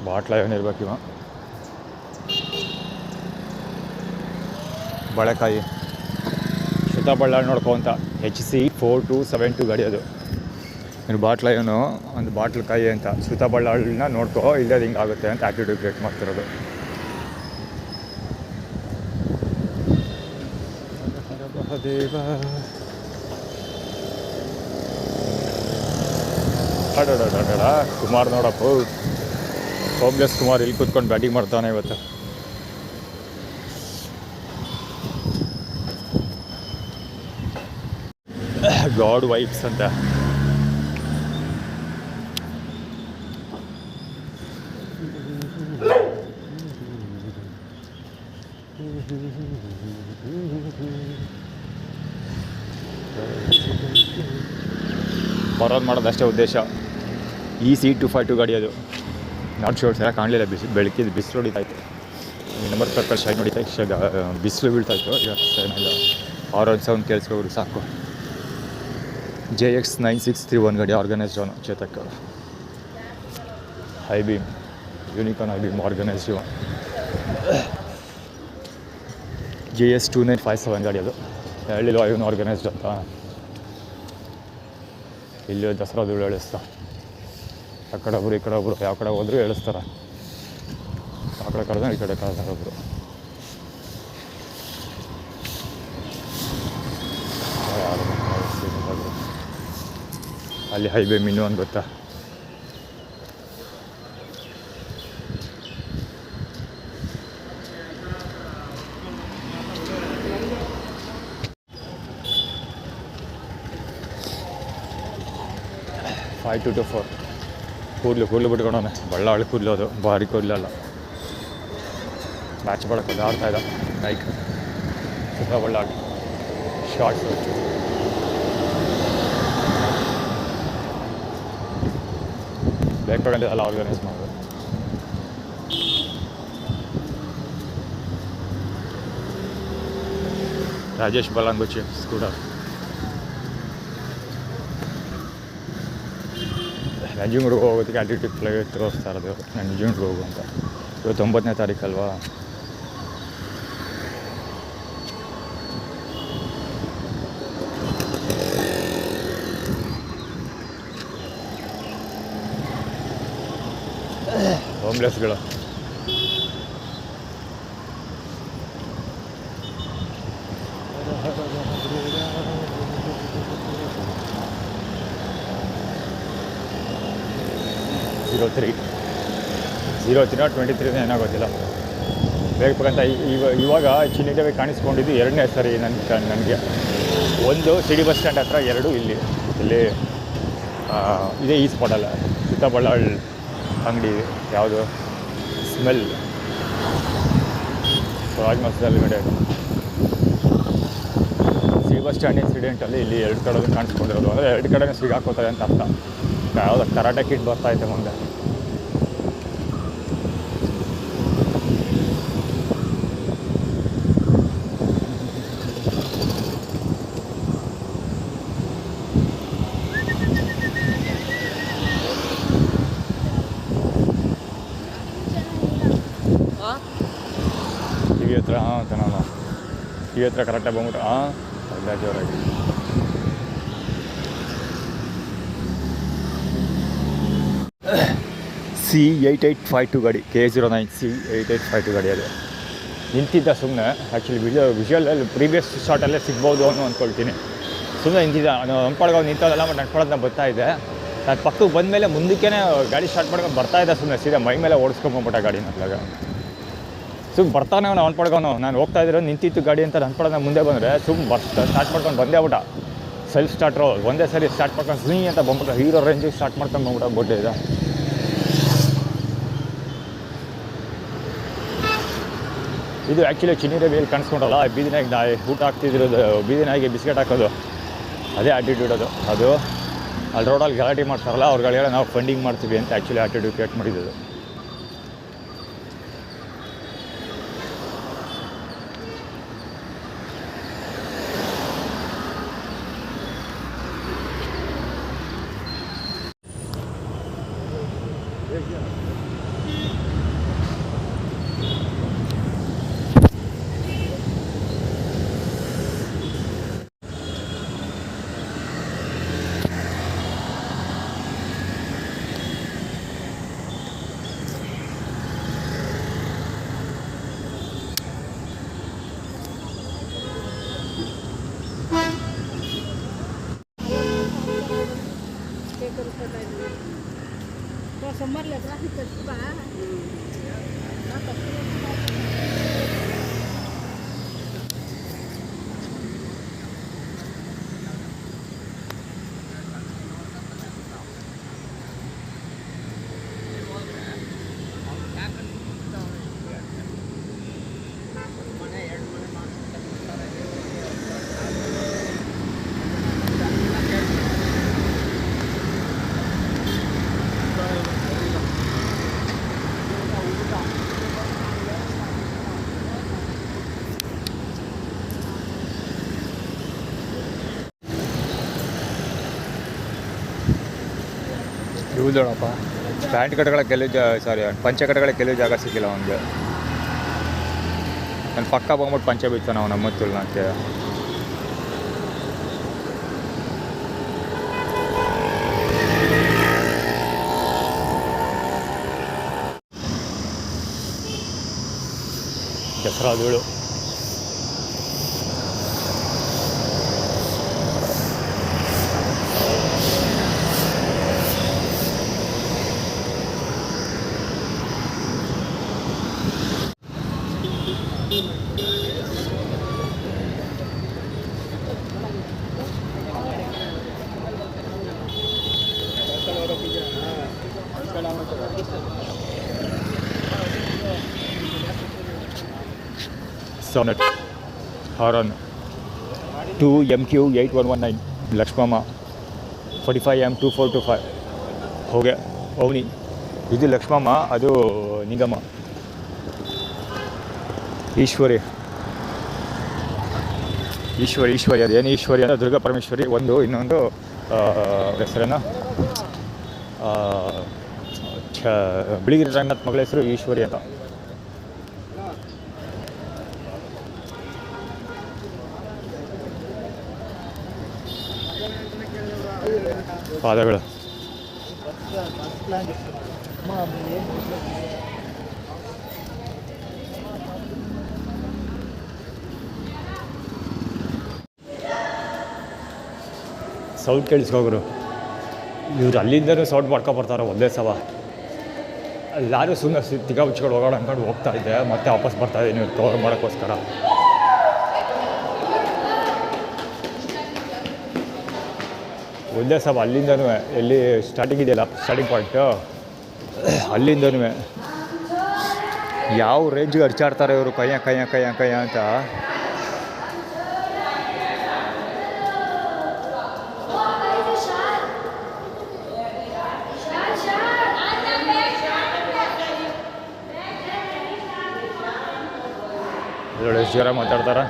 ಬಾಟ್ಲ ಏನಿರ್ಬೇಕು ಇವ. ಬಾಳೆಕಾಯಿ ಶ್ವೇತಾ ನೋಡ್ಕೊ ಅಂತ. HC 4272 ಗಾಡಿ ಅದು. ಇನ್ನು ಬಾಟ್ಲ ಏನು ಒಂದು ಬಾಟ್ಲ್ ಕಾಯಿ ಅಂತ. ಶ್ವೇತಾ ಬಳ್ಳಾಳನ್ನ ನೋಡ್ಕೋ, ಇಲ್ಲದ ಹಿಂಗೆ ಆಗುತ್ತೆ ಅಂತ ಆ್ಯಟಿಟ್ಯೂಡ್ ಕ್ರಿಯೇಟ್ ಮಾಡ್ತಿರೋದು. ದೇವ ಅಡಡ ಕುಮಾರ್ ನೋಡಪ್ಪ, ಹೋಮ್ಲೆಸ್ ಕುಮಾರ್ ಇಲ್ಲಿ ಕೂತ್ಕೊಂಡು ಬ್ಯಾಟಿಂಗ್ ಮಾಡ್ತಾನೆ ಇವತ್ತು. ಗಾಡ್ ವೈಬ್ಸ್ ಅಂತ. ಬರೋದು ಮಾಡೋದಷ್ಟೇ ಉದ್ದೇಶ. ಈ C252 ಗಾಡಿ ಅದು. ನಾಟ್ ಶೋರ್ಸ್ ಎಲ್ಲ ಕಾಣಲಿಲ್ಲ, ಬೆಳಕಿದ್ದು ಬಿಸಿಲು ಹೊಡಿತಾಯಿತ್ತು. ನಂಬರ್ ಸರ್ಕಲ್ ಶೈನ್ ಹೊಡಿತಾ ಬಿಸಿಲು ಬೀಳ್ತಾಯಿತ್ತು. ಇವತ್ತು ಏನಿಲ್ಲ, ಆರೆಂಜ್ ಸೌಂಡ್ ಕೇಳಿಸ್ಕೋರು ಸಾಕು. JX 9631 ಗಾಡಿ, ಆರ್ಗನೈಸ್ಡ್ ಅವನು Chetak. High beam, unicorn high beam organised. JS 2957 ಗಾಡಿ ಅದು. ಹೇಳಿಲ್ವ ಇವನು ಆರ್ಗನೈಸ್ಡ್ ಅಂತ. ಇಲ್ಲಿ ದಸರಾ ಧೂಳು ಎಳಿಸ್ತಾ, ಆ ಕಡೆ ಒಬ್ಬರು ಈ ಕಡೆ ಒಬ್ಬರು, ಯಾವ ಕಡೆ ಹೋದರೂ ಎಳಿಸ್ತಾರೆ. ಆ ಕಡೆ ಕರೆದ ಈ ಕಡೆ ಕರೆದಾರ ಒಬ್ಬರು. ಅಲ್ಲಿ ಹೈವೇ ಮಿನ್ನು ಅಂತ ಗೊತ್ತಾ? ಫೈವ್ ಟು 4 ಕೂದಲು ಬಿಟ್ಕೊಂಡವನೆ. ಬಳ್ಳಾಳಿ ಕೂದಲು ಅದು, ಭಾರಿ ಕೂದಲಲ್ಲ. ಮ್ಯಾಚ್ ಮಾಡೋಕ್ಕೆ ಆಡ್ತಾಯಿದ್ದ ನೈಕ್ ತುಂಬ ಬಳ್ಳಾಳಿ ಶಾರ್ಟ್ಸು. ಬೇಕಾಗಲ್ಲ ಆರ್ಗನೈಸ್ ಮಾಡೋದು. ರಾಜೇಶ್ ಬಲಾಂಗುಚಿ ಸ್ಕೂಟರ್. ನಂಜನಗೂಡಿಗೆ ಹೋಗೋದಕ್ಕೆ ಆಲ್ಟಿಟ್ಯೂಡ್ ಫ್ಲೈಟ್ ತೋರಿಸ್ತಾ ಇರೋದು, ನಂಜನಗೂಡಿಗೆ ಹೋಗು ಅಂತ. ಇವತ್ತು 9ನೇ ತಾರೀಕು ಅಲ್ವಾ? ಹೋಮ್ಲೆಸ್ಗಳು. ಝೀರೋ 23 ಏನಾಗೋದಿಲ್ಲ. ಬೇಕಂತ ಇವಾಗ ಚಿನ್ನಿದೇವಿ ಕಾಣಿಸ್ಕೊಂಡಿದ್ದು 2ನೇ ಸರಿ ನನಗೆ. ಒಂದು ಸಿಡಿ ಬಸ್ ಸ್ಟ್ಯಾಂಡ್ ಹತ್ರ, 2 ಇಲ್ಲಿ ಇದೇ ಈ ಸ್ಪಾಟಲ್ಲ. ಚಿಕ್ಕಬಳ್ಳಾಳ್ ಅಂಗಡಿ ಯಾವುದು ಸ್ಮೆಲ್ ರಾಜ್ ಮಸದಲ್ಲಿ ಕಡೆ. ಸಿಡಿ ಬಸ್ ಸ್ಟ್ಯಾಂಡ್ ಇನ್ಸಿಡೆಂಟಲ್ಲಿ ಇಲ್ಲಿ 2 ಕಡೆ ಕಾಣಿಸ್ಕೊಂಡಿರೋದು. ಅಂದರೆ 2 ಕಡೆನೂ ಸಿಗಾಕೋತಾರೆ ಅಂತ ಅರ್ಥ. ಯಾವುದೋ ಕರಾಟೆ ಕಿಟ್ ಬರ್ತಾಯಿದೆ ಮುಂದೆ. ಟಿವಿ ಹತ್ರ ಅಂತ ನಾನು ಟಿವಿ ಹತ್ರ ಕರೆಕ್ಟಾಗಿ ಬಂದ್ಬಿಟ್ಟು ಎಲ್ಲ ಜೋರಾಗಿ. C8852 ಗಾಡಿ, K09 C8852 ಗಾಡಿ. ಅದು ನಿಂತಿದ್ದ ಸುಮ್ಮನೆ. ಆ್ಯಕ್ಚುಲಿ ವಿಜುವಲಲ್ಲಿ ಪ್ರೀವಿಯಸ್ ಶಾರ್ಟಲ್ಲೇ ಸಿಗ್ಬೋದು ಅನ್ನೋ ಅಂದ್ಕೊಳ್ತೀನಿ. ಸುಮ್ಮನೆ ನಿಂತಿದ್ದ, ಅಂದ್ಕೊಳಗೆ ನಿಂತೋದಲ್ಲ. ಬಟ್ ನಡ್ಕೊಳ್ಳೋದನ್ನ ಬರ್ತಾಯಿದ್ದೆ. ನಾನು ಪಕ್ಕಕ್ಕೆ ಬಂದಮೇಲೆ ಮುಂದಕ್ಕೆ ಗಾಡಿ ಸ್ಟಾರ್ಟ್ ಮಾಡ್ಕೊಂಡು ಬರ್ತಾಯಿದ್ದೆ. ಸುಮ್ಮನೆ ಸೀದಾ ಮೈ ಮೇಲೆ ಓಡಿಸ್ಕೊಂಬಂದ್ಬಿಟ್ಟ ಗಾಡಿ. ನಟ್ಲಾಗ ಸುಮ್ಮನೆ ಬರ್ತಾನೆ ಅವನು ಅನ್ಪಡ್ಕೊಂಡು. ನಾನು ಹೋಗ್ತಾ ಇದ್ರು, ನಿಂತಿತ್ತು ಗಾಡಿ ಅಂತ ಅನ್ಪಡೋದು. ನಾನು ಮುಂದೆ ಬಂದರೆ ಸ್ಟಾರ್ಟ್ ಮಾಡ್ಕೊಂಡು ಬಂದೇ ಬಿಟ್ಟ. ಸೆಲ್ಫ್ ಸ್ಟಾರ್ಟ್ರು ಒಂದೇ ಸರಿ ಸ್ಟಾರ್ಟ್ ಮಾಡ್ಕೊಂಡು ಝೀ ಅಂತ ಬಂದ್ಬಿಟ್ಟು ಹೀರೋ ರೇಂಜಿಗೆ ಸ್ಟಾರ್ಟ್ ಮಾಡ್ಕೊಂಡು ಬಂದ್ಬಿಟ್ಟು ಬೋಟೆ ಇದೆ. ಇದು ಆ್ಯಕ್ಚುಲಿ ಚಿನ್ನಿದೇವಿಯಲ್ಲಿ ಕಾಣಿಸ್ಕೊಂಡಲ್ಲ, ಬೀದಿ ನಾಯಿಗೆ ಊಟ ಹಾಕ್ತಿದ್ದಿರೋದು, ಬೀದಿ ನಾಯಿಗೆ ಬಿಸ್ಕೆಟ್ ಹಾಕೋದು, ಅದೇ ಆ್ಯಟಿಟ್ಯೂಡ್ ಅದು. ಅಲ್ಲಿ ರೋಡಲ್ಲಿ ಗಲಾಟೆ ಮಾಡ್ತಾರಲ್ಲ, ಅವ್ರುಗಳೆಲ್ಲ ನಾವು ಫಂಡಿಂಗ್ ಮಾಡ್ತೀವಿ ಅಂತ ಆ್ಯಕ್ಚುಲಿ ಆ್ಯಟಿಟ್ಯೂಡ್ ಕ್ರಿಯೇಟ್ ಮಾಡಿದ್ದು. sommarle traffic ತುಂಬಾ ಇವು ನೋಡಪ್ಪ ಪ್ಯಾಂಟ್ ಕಟ್ಗಳ ಕೆಲವು ಸಾರಿ ಪಂಚೆ ಕಟ್ಗಳ ಕೆಲವು ಜಾಗ ಸಿಕ್ಕಿಲ್ಲ ಅವನಿಗೆ. ನನ್ನ ಪಕ್ಕ ಬಂದ್ಬಿಟ್ಟು ಪಂಚೆ ಬಿಡ್ತಾನೆ ಅವನು ನಮ್ಮತ್ತಿಲ್ಲ ಅಂತೆ. ದಸರಾ ಧೂಳು Sonnet Haran 2MQ8119 Lakshmamma 45M2425 ಹೋಗೆ ಅವನಿ ಇದು ಲಕ್ಷ್ಮಮ್ಮ, ಅದು ನಿಗಮ. ಈಶ್ವರಿ ಅದೇನು ಈಶ್ವರಿ ಅಂದರೆ ದುರ್ಗಾ ಪರಮೇಶ್ವರಿ ಒಂದು, ಇನ್ನೊಂದು ಹೆಸರೇನು ಬಿಳಿಗಿರಿ ರಂಗನಾಥ್ ಮಗಳ ಹೆಸರು ಈಶ್ವರಿ ಅಂತ. ಪಾದಗಳು ಸೌಂಡ್ ಕೇಳಿಸ್ಕೋಗ್ರು. ಇವ್ರು ಅಲ್ಲಿಂದನೂ ಸೌಂಡ್ ಮಾಡ್ಕೊಬರ್ತಾರೆ ಒಂದೇ ಸಲ. ಎಲ್ಲರೂ ಸುಮ್ಮನೆ ತಿಕ್ಕ ಮುಚ್ಕೊಂಡು ಹೋಗೋಣ ಅಂದ್ಕೊಂಡು ಹೋಗ್ತಾ ಇದ್ದೆ, ಮತ್ತೆ ವಾಪಸ್ ಬರ್ತಾ ಇದ್ದೀನಿ ಕವರ್ ಮಾಡೋಕ್ಕೋಸ್ಕರ. ಒಂದೇ ಸಲ ಅಲ್ಲಿಂದನೂ ಎಲ್ಲಿ ಸ್ಟಾರ್ಟಿಂಗ್ ಇದೆಯಲ್ಲ, ಸ್ಟಾರ್ಟಿಂಗ್ ಪಾಯಿಂಟು, ಅಲ್ಲಿಂದನೂ ಯಾವ ರೇಂಜ್ಗೆ ಅರ್ಚಾಡ್ತಾರೆ ಇವರು ಕಯ್ಯ ಅಂತ. ಅದರೊಳಗೆ ಎಷ್ಟು ಜನ ಮಾತಾಡ್ತಾರೆ.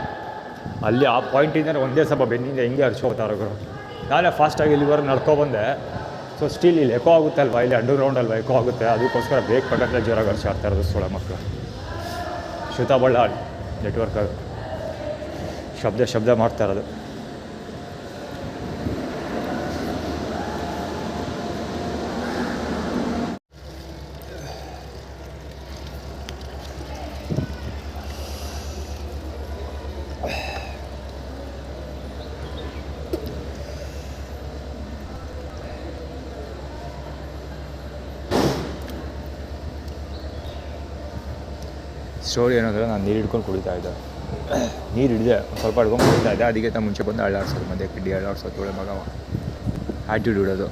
ಅಲ್ಲಿ ಆ ಪಾಯಿಂಟಿಂದ ಒಂದೇ ಸಲ ಬೆನ್ನಿಂದ ಹೆಂಗೆ ಹರ್ಚ್ಕೋತಾರೆ ಅವರು. ನಾನೇ ಫಾಸ್ಟಾಗಿ ಇಲ್ಲಿವರೆಗೆ ನಡ್ಕೊಬಂದೆ. ಸೊ ಸ್ಟಿಲ್ ಇಲ್ಲಿ ಎಕೋ ಆಗುತ್ತೆ ಅಲ್ವಾ, ಇಲ್ಲಿ ಅಂಡರ್ಗ್ರೌಂಡ್ ಅಲ್ವಾ ಎಕೋ ಆಗುತ್ತೆ, ಅದಕ್ಕೋಸ್ಕರ ಬೇಗ ಪಕ್ಕದಲ್ಲೇ ಜೋರಾಗಿ ಹರ್ಚಾಡ್ತಾ ಇರೋದು ಸೊಳ್ಳೆ ಮಕ್ಕಳು. ಶ್ರುತಾ ಬಳ್ಳಾಳ್ ನೆಟ್ವರ್ಕ್ ಅದು ಶಬ್ದ ಮಾಡ್ತಾ ಇರೋದು. ಸ್ಟೋರಿ ಏನಂದರೆ, ನಾನು ನೀರು ಹಿಡ್ಕೊಂಡು ಕುಡಿತಾ ಇದ್ದೆ. ನೀರು ಹಿಡಿದೆ ಸ್ವಲ್ಪ ಹಿಡ್ಕೊಂಡು ಕುಡಿತಾ ಇದ್ದೆ. ಅದಕ್ಕಿಂತ ಮುಂಚೆ ಬಂದು ಅಳ್ಳಾಡ್ಸೋದು, ಮಧ್ಯೆ ಕಿಡ್ಡಿ ಅಳ್ಳಾಡ್ಸೋದು, ಒಳ್ಳೆ ಮಗ ಆ್ಯಟಿಟ್ಯೂಡ್ ಅದು.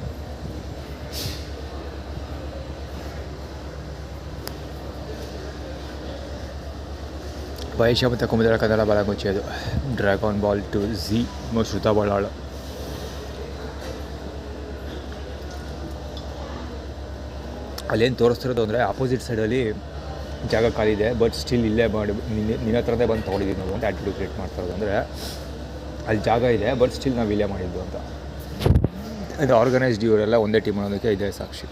ವೈಶ್ಯ ಮತ್ತು ಕುಮುದರ ಕನ್ನಡ ಬಲಗುಚ್ಚಿ, ಡ್ರ್ಯಾಗನ್ ಬಾಲ್ ಟು ಝಿ ಶ್ರುತಾ ಬಳ್ಳಾಳ್. ಅಲ್ಲೇನು ತೋರಿಸ್ತಿರೋದು ಅಂದರೆ, ಆಪೋಸಿಟ್ ಸೈಡಲ್ಲಿ ಜಾಗ ಖಾಲಿ ಇದೆ, ಬಟ್ ಸ್ಟಿಲ್ ಇಲ್ಲೇ ಮಾಡಿ ನಿನ್ನ ಹತ್ರದೇ ಬಂದು ತೊಗೊಂಡಿದ್ದೀವಿ ನಾವು ಅಂತ ಆ್ಯಟಿಟ್ಯೂಡ್ ಕ್ರಿಯೇಟ್ ಮಾಡ್ತಾ ಇರೋದು. ಅಂದರೆ ಅಲ್ಲಿ ಜಾಗ ಇದೆ, ಬಟ್ ಸ್ಟಿಲ್ ನಾವು ಇಲ್ಲೇ ಮಾಡಿದ್ದು ಅಂತ. ಇದು ಆರ್ಗನೈಸ್ಡ್ ಇವರೆಲ್ಲ ಒಂದೇ ಟೀಮ್ ಅನ್ನೋದಕ್ಕೆ ಇದೇ ಸಾಕ್ಷಿ.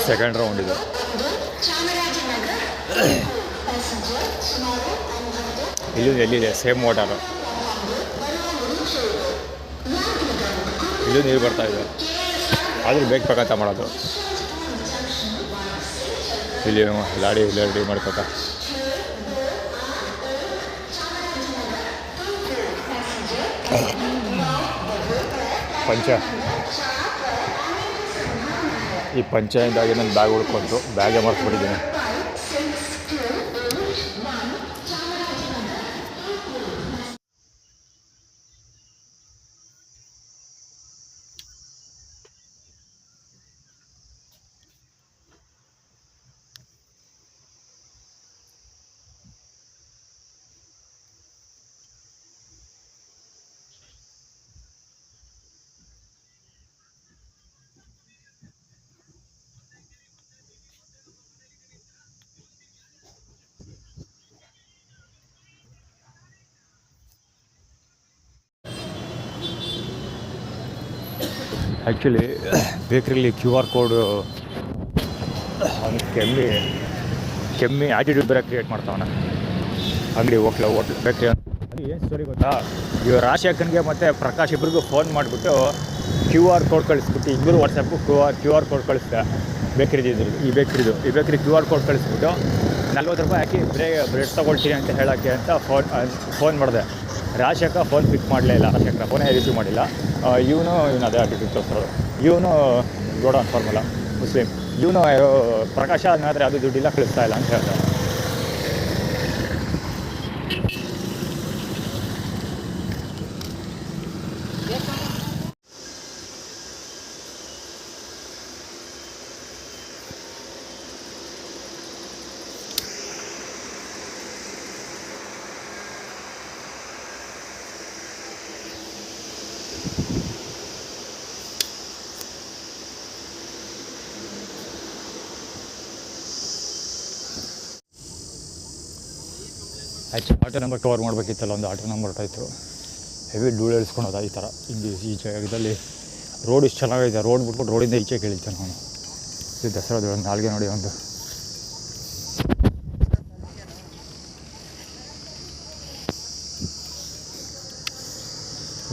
ಸೆಕೆಂಡ್ ರೌಂಡ್ ಇದು. ಎಲ್ಲಿದೆ ಸೇಮ್ ವಾಟರ್, ಇಲ್ಲೂ ನೀರು ಬರ್ತಾಯಿದೆ, ಆದರೂ ಬೇಕಂತ ಮಾಡೋದು. ಇಲ್ಲಿ ಲಾಡಿ ಮಾಡ್ಕೋತ ಪಂಚೆಯಿಂದಾಗಿ ನನ್ನ ಬ್ಯಾಗ್ ಉಳ್ಕೊಂತು, ಬ್ಯಾಗೇ ಮರ್ತ್ಬಿಟ್ಟಿದ್ದೀನಿ. ಆ್ಯಕ್ಚುಲಿ ಬೇಕ್ರಿಲಿ QR ಕೋಡು ಅವ್ನು ಕೆಮ್ಮಿ ಆ್ಯಟಿಟ್ಯೂಡ್ ಬೇರೆ ಕ್ರಿಯೇಟ್ ಮಾಡ್ತಾವನ ಅಂಗಡಿ ಹೋಟ್ಲು ಬೇಕ್ರಿ. ಅದು ಏನು ಸ್ಟೋರಿ ಗೊತ್ತಾ, ಇವಾಗ ರಾಜಶೇಖರ್ಗೆ ಮತ್ತು ಪ್ರಕಾಶ್ ಇಬ್ಬರಿಗೂ ಫೋನ್ ಮಾಡಿಬಿಟ್ಟು QR ಕೋಡ್ ಕಳಿಸ್ಬಿಟ್ಟು ಇಬ್ಬರು ವಾಟ್ಸಪ್ಪು QR ಕೋಡ್ ಕಳಿಸ್ದೆ. ಈ ಬೇಕ್ರಿ QR ಕೋಡ್ ಕಳಿಸ್ಬಿಟ್ಟು 40 ರೂಪಾಯಿ ಹಾಕಿ ಬ್ರೆಡ್ ತೊಗೊಳ್ತೀನಿ ಅಂತ ಹೇಳೋಕ್ಕೆ ಅಂತ ಫೋನ್ ಮಾಡಿದೆ. ರಾಜಶೇಖರ್ ಫೋನ್ ಪಿಕ್ ಮಾಡಲೇ ಇಲ್ಲ, ರಾಜಶೇಖರ್ ಫೋನೇ ರಿಸೀವ್ ಮಾಡಿಲ್ಲ. ಇವನು ಅದೇ ಆಟಿಟ್ಯೂಡ್ ತೋರಿಸೋದು. ಇವನು ಗೋಡೌನ್ ಫಾರ್ಮಲ್ಲ ಮುಸ್ಲಿಮ್, ಇವನು ಪ್ರಕಾಶ ಆದರೆ ಅದು ದುಡ್ಡಿಲ್ಲ ಕಳಿಸ್ತಾ ಇಲ್ಲ ಅಂತ ಹೇಳ್ತಾರೆ. ಆ್ಯಕ್ಚುಲಿ ಆಟೋ ನಂಬರ್ ಕವರ್ ಮಾಡಬೇಕಿತ್ತಲ್ಲ, ಒಂದು ಆಟೋ ನಂಬರ್ ಹೊರಟಾಯ್ತು. ಹೆವಿ ಧೂಳು ಇಳಿಸ್ಕೊಳೋದು ಈ ಥರ ಈ ಜಾಗದಲ್ಲಿ. ರೋಡ್ ಇಷ್ಟು ಚೆನ್ನಾಗಿದೆ, ರೋಡ್ ಬಿಟ್ಬಿಟ್ಟು ರೋಡಿಂದ ಈಚೆ ಕೇಳಿದ್ದೆ ನಾನು. ಇದು ದಸರಾದ ಒಂದು ನಾಲ್ಗೆ ನೋಡಿ ಒಂದು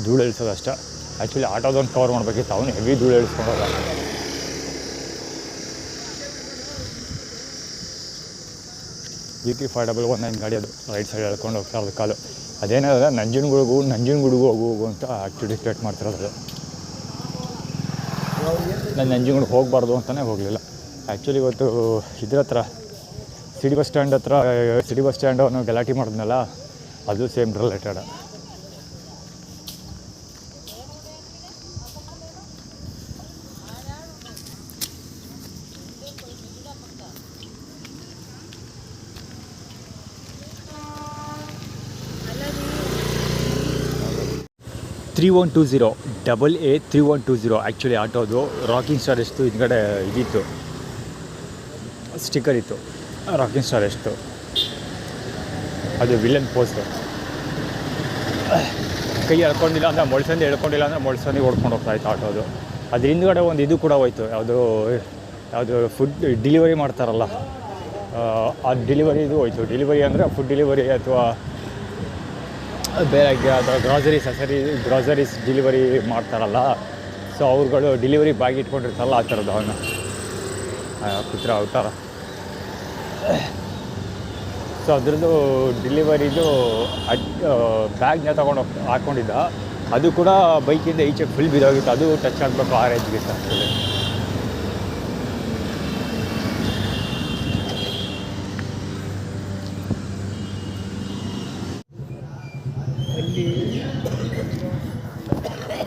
ಧೂಳು ಇಳಿಸೋದು ಅಷ್ಟೇ. ಆ್ಯಕ್ಚುಲಿ ಆಟೋದೊಂದು ಕವರ್ ಮಾಡಬೇಕಿತ್ತು, ಅವನು ಹೆವಿ ಧೂಳು ಇಳಿಸ್ಕೊಳೋದ. GP511 ಗಾಡಿ ಅದು ರೈಟ್ ಸೈಡ್ ಹೇಳ್ಕೊಂಡು ಹೋಗ್ತಾ ಇರೋದು ಕಾಲು. ಅದೇನಾದ್ರೆ ನಂಜನಗೂಡಿಗೂ ಹೋಗು ಅಂತ ಆ್ಯಕ್ಚುಲಿ ಸ್ಟಾರ್ಟ್ ಮಾಡ್ತಿರೋದು. ನಾನು ನಂಜನಗೂಡಿಗೆ ಹೋಗಬಾರ್ದು ಅಂತಲೇ ಹೋಗಲಿಲ್ಲ. ಆ್ಯಕ್ಚುಲಿ ಇವತ್ತು ಇದ್ರ ಹತ್ರ ಸಿಟಿ ಬಸ್ ಸ್ಟ್ಯಾಂಡ್ ಅವನು ಗಲಾಟೆ ಮಾಡಿದ್ನಲ್ಲ, ಅದು ಸೇಮ್ ರಿಲೇಟೆಡ್. AA3120 ಆ್ಯಕ್ಚುಲಿ ಆಟೋದು ರಾಕಿಂಗ್ ಸ್ಟಾರ್ ಎಷ್ಟು ಹಿಂದ್ಗಡೆ ಇದಿತ್ತು, ಸ್ಟಿಕ್ಕರ್ ಇತ್ತು ರಾಕಿಂಗ್ ಸ್ಟಾರ್ ಎಷ್ಟು, ಅದು ವಿಲನ್ ಪೋಸ್ಟು. ಕೈ ಎಳ್ಕೊಂಡಿಲ್ಲ ಅಂದರೆ ಮೊಳ್ಸಂದಿ ಓಡ್ಕೊಂಡು ಹೋಗ್ತಾಯಿತ್ತು ಆಟೋದು. ಅದ್ರ ಹಿಂದ್ಗಡೆ ಒಂದು ಇದು ಕೂಡ ಹೋಯ್ತು, ಯಾವುದು ಫುಡ್ ಡೆಲಿವರಿ ಮಾಡ್ತಾರಲ್ಲ, ಆ ಡೆಲಿವರಿದು ಹೋಯ್ತು. ಡೆಲಿವರಿ ಅಂದರೆ ಫುಡ್ ಡೆಲಿವರಿ ಅಥವಾ ಬೇರೆ ಅಥವಾ ಗ್ರಾಸರೀಸ್ ಡೆಲಿವರಿ ಮಾಡ್ತಾರಲ್ಲ, ಸೊ ಅವ್ರುಗಳು ಡೆಲಿವರಿ ಬ್ಯಾಗ್ ಇಟ್ಕೊಂಡಿರ್ತಾರಲ್ಲ ಆ ಥರದ್ದು ಅವನು ಕುತ್ರ ಅವತಾರ. ಸೊ ಅದ್ರದ್ದು ಡೆಲಿವರಿದು ಬ್ಯಾಗ್ನ ತೊಗೊಂಡು ಹಾಕ್ಕೊಂಡಿದ್ದ, ಅದು ಕೂಡ ಬೈಕಿಂದ ಈಚೆ ಫುಲ್ ಬಿದ್ದೋಗಿತ್ತು. ಅದು ಟಚ್ ಆಗಬೇಕು ಆ ರೇಂಜ್ಗಿತ್ತು ಆ್ಯಕ್ಚುಲಿ.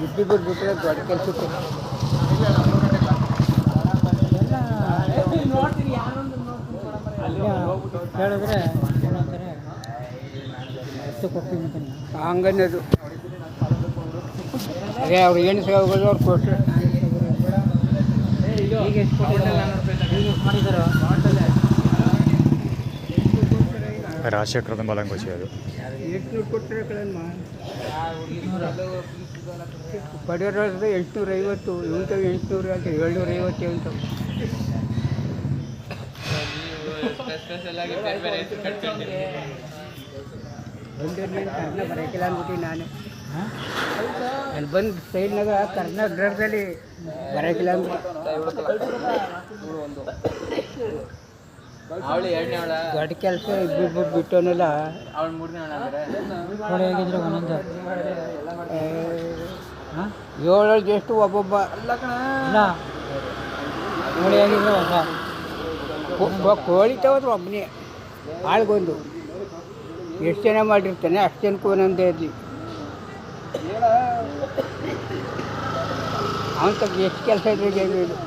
ಇಬ್ಬಿಬ್ಬರು ಬಿಟ್ಟರೆ ದೊಡ್ಡ ಕೆಲಸಕ್ಕೆ ಹೇಳಿದ್ರೆ ಏನಂತಾರೆ ಎಷ್ಟು ಕೊಡ್ತೀನಿ ಹಂಗನ್ನೋದು. ಅದೇ ಅವ್ರು ಏನು ಸೇವೆಗಳು ಅವ್ರು ಕೊಟ್ಟರೆ ಈಗ ಎಷ್ಟು ಮಾಡಿದಾರೋ ರಾಜಶೇಖರದ ಮಲಂಗೋಚಿ ಅದು 800 ಕೊಟ್ಟರೆ ಕಳಮ್ಮ ಪಡೆಯೋರಾದ್ರೆ 850 ಇಂಥವು 800 ಅಂತ 750 ಅಂತ. ಬಂದಿರಲಿ ಅಂತ ಅನ್ನ ಬರೋಕ್ಕಿಲ್ಲ ಅಂದ್ಬಿಟ್ಟು ನಾನೇ ಅಲ್ಲಿ ಬಂದು ಸೈಡ್ನಾಗ ಕರ್ನಾಟಕದಲ್ಲಿ ಬರೋಕ್ಕಿಲ್ಲ ಅಂದ್ಬಿಟ್ಟು ದೊಡ್ಡ ಕೆಲಸ ಇಬ್ಬಿಬ್ಬರು ಬಿಟ್ಟವನೆಲ್ಲ ಹೋಗಿದ್ರೆ ಒಂದೊಂದು ಹಾಂ ಏಳಲ್ಲಿ ಎಷ್ಟು ಒಬ್ಬೊಬ್ಬ ಇಲ್ಲ ನೋಡಿ ಹೆಂಗಿದ್ರೆ ಕೋಳಿ ತಗೋದ್ರೆ ಒಬ್ಬನೇ ಆಳ್ಗೊಂದು ಎಷ್ಟು ಜನ ಮಾಡಿರ್ತಾನೆ ಅಷ್ಟು ಜನಕ್ಕೂ ಒಂದೊಂದೇ ಇರಲಿ ಅವನ ತಗ ಎಷ್ಟು ಕೆಲಸ ಇದ್ರೆ ಇದು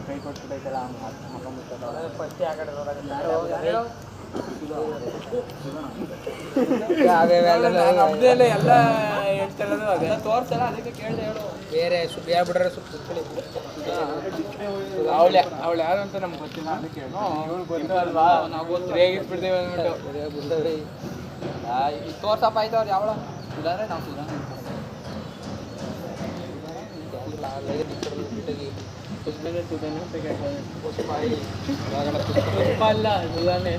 ಕೈ ಕೊಟ್ಬಿಟ್ಟೈತಲ್ಲ ಫಸ್ಟ್ ಆ ಕಡೆ ಅಬ್ದೆಲ್ಲ ಎಲ್ಲ ಹೇಳ್ತಿರೋದು ಅದೇ ತೋರ್ಸಲ್ಲ ಅದಕ್ಕೆ ಕೇಳಿದೆ ಹೇಳು ಬೇರೆ ಸುದ್ದಿ ಹೇಳ್ಬಿಟ್ರೆ ಅವಳು ಯಾರು ಅಂತ ನಮ್ಗೆ ಗೊತ್ತಿಲ್ಲ ಅದಕ್ಕೆ ಗೊತ್ತಲ್ವಾ ನಾವು ಗೊತ್ತು ಹೇಗಿಟ್ಬಿಡ್ತೇವೆ ಅಂದ್ಬಿಟ್ಟು ತೋರ್ಸಪ್ಪ ಆಯ್ತು ಅವ್ರು ಯಾವಳ ಇಲ್ಲಾಂದ್ರೆ ನಾವು ಪುಷ್ಪ ಅಲ್ಲ ಸುಧಾನೆ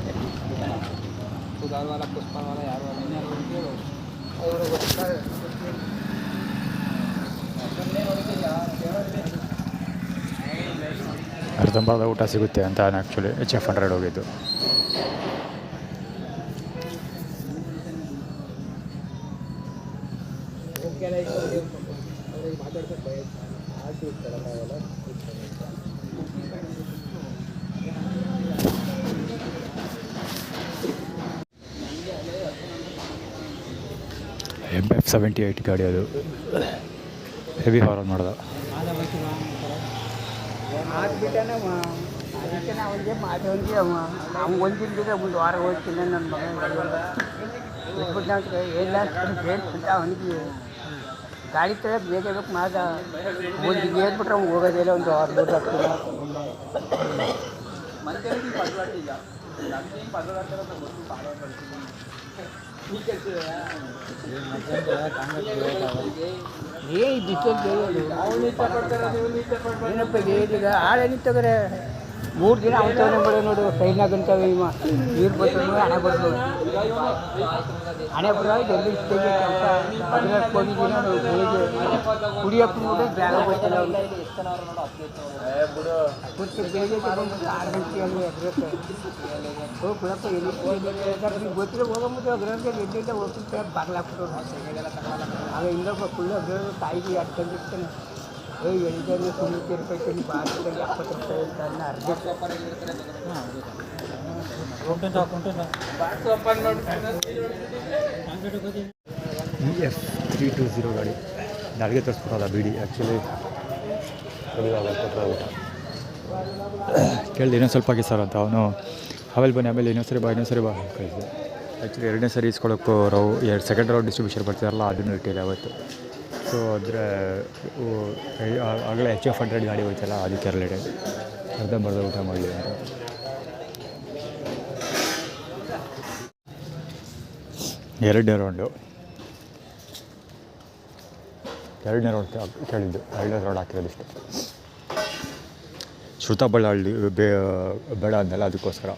ಸುಧಾರ್ವಾಲ ಪುಷ್ಪವಾಲ ಯಾರು ಅವರು ಗೊತ್ತಾರೆ ಅರ್ಧಂಬರ್ಧ ಊಟ ಸಿಗುತ್ತೆ ಅಂತ ಆ್ಯಕ್ಚುಲಿ HF100 ಹೋಗಿದ್ದು. MF78 ಗಾಡಿ ಅದು ಹೆವಿ ಹಾರನ್ ಮಾಡೋದು. ಆಗ್ಬಿಟ್ಟನಮ್ಮ ಅದಕ್ಕೆ ಅವನಿಗೆ ಮಾಡೋನಿಗೆ ಅವ್ನು ಒಂದಿನ ಒಂದು ವಾರ ಹೋಗ್ತೀನಿ ನನ್ನ ಮಗ ಬಿಟ್ಬಿಟ್ಟು ನಾವು ಎಲ್ಲ ಹೇಳ್ಬಿಟ್ಟ ಅವನಿಗೆ ಗಾಡಿ ತರ ಬೇಗ ಬೇಕು ಮಾದ ಒಂದು ಹೇಳ್ಬಿಟ್ರೆ ಅವ್ನು ಹೋಗೋದಿಲ್ಲ ಒಂದು 6 ಆಗ್ತದೆ ಏನು ಏನಪ್ಪ ಈಗ ಆಳೇನಿತ್ತಂದ್ರೆ 3 ದಿನ ಅವನ ತಗೊಂಡು ಬರೋ ನೋಡು ಟ್ರೈನಾಗಂತವೆ ಇವ ನೀರು ಬರ್ತದೆ ಹಣೆ ಬರ್ತದೆ ಹಣೆ ಬರೋದು ಎಲ್ಲಿ ಇಷ್ಟೇ ಕೆಲಸ ಹೋಗಿದ್ದೀನಿ ಬೆಳಿಗ್ಗೆ ಕುಡಿಯೋಕೆ ನೋಡಿ ಬೇಗ ಬರ್ತಿಲ್ಲ ಅವ್ನು ಕುರ್ಚಿ ಬೆಳಿಗ್ಗೆ 6 ಗಂಟೆಯಲ್ಲಿ ಎದ್ರಕ್ಕೆ ಹೋಗಿ ಬಿಡಪ್ಪ ಎಲ್ಲಿ ಗೊತ್ತಿರೋ ಹೋಗಂಬಿಟ್ಟು ಅಗ್ರಂಗೆ ಎಲ್ಲಿಂದ ಹೋಗ್ತಿರ್ತಾರೆ ಬಾಗ್ಲಾಕ್ಬಿಟ್ಟು ಆಗ ಇನ್ನೊಬ್ಬ ಫುಲ್ಲು ಅಗ್ರ ತಾಯಿಗೆ ಅಡ್ಕೊಂಡಿರ್ತಾನೆ ಎಳಿದಾದ್ರೆ ಸುಮ್ಮನೆ ರೂಪಾಯಿ ಬಾಗಿಲಿಗೆ 70 ರೂಪಾಯಿ ಅಂತ ಅರ್ಧ EF320 ಗಾಡಿ ನಾಳೆಗೆ ತರಿಸ್ಬಿಡೋಲ್ಲ ಬಿಡಿ ಆ್ಯಕ್ಚುಲಿ ಊಟ ಕೇಳಿದೆ ಇನ್ನೊಂದು ಸ್ವಲ್ಪ ಆಗಿ ಸರ್ ಅಂತ ಅವನು ಆಮೇಲೆ ಬನ್ನಿ ಆಮೇಲೆ ಇನ್ನೊಂದು ಸರಿ ಬಾ ಕಳಿಸಿದೆ. ಆ್ಯಕ್ಚುಲಿ 2ನೇ ಸರಿ ಇಸ್ಕೊಳ್ಳೋಕ್ಕೂ ಸೆಕೆಂಡ್ ರೌಂಡ್ ಡಿಸ್ಟ್ರಿಬ್ಯೂಷನ್ ಬರ್ತಾರಲ್ಲ ಅದನ್ನು ಇಟ್ಟಿದೆ ಅವತ್ತು. ಸೊ ಅಂದರೆ ಆಗಲೇ HF100 ಗಾಡಿ ಹೋಯ್ತಲ್ಲ ಅದಕ್ಕೆ ರಿಲೇಟೆಡ್ ಅರ್ಧಂಬರ್ಧ ಊಟ ಮಾಡಲಿ ಅಂತ. ಎರಡನೇ ರೌಂಡ್ ಕೇಳಿದ್ದು 2ನೇ ರೌಂಡ್ ಹಾಕಿರೋದಿಷ್ಟು ಶ್ರುತ ಬಳ್ಳಾಳ್ಳಿ ಬೇಡ ಅಂದಲ್ಲ ಅದಕ್ಕೋಸ್ಕರ.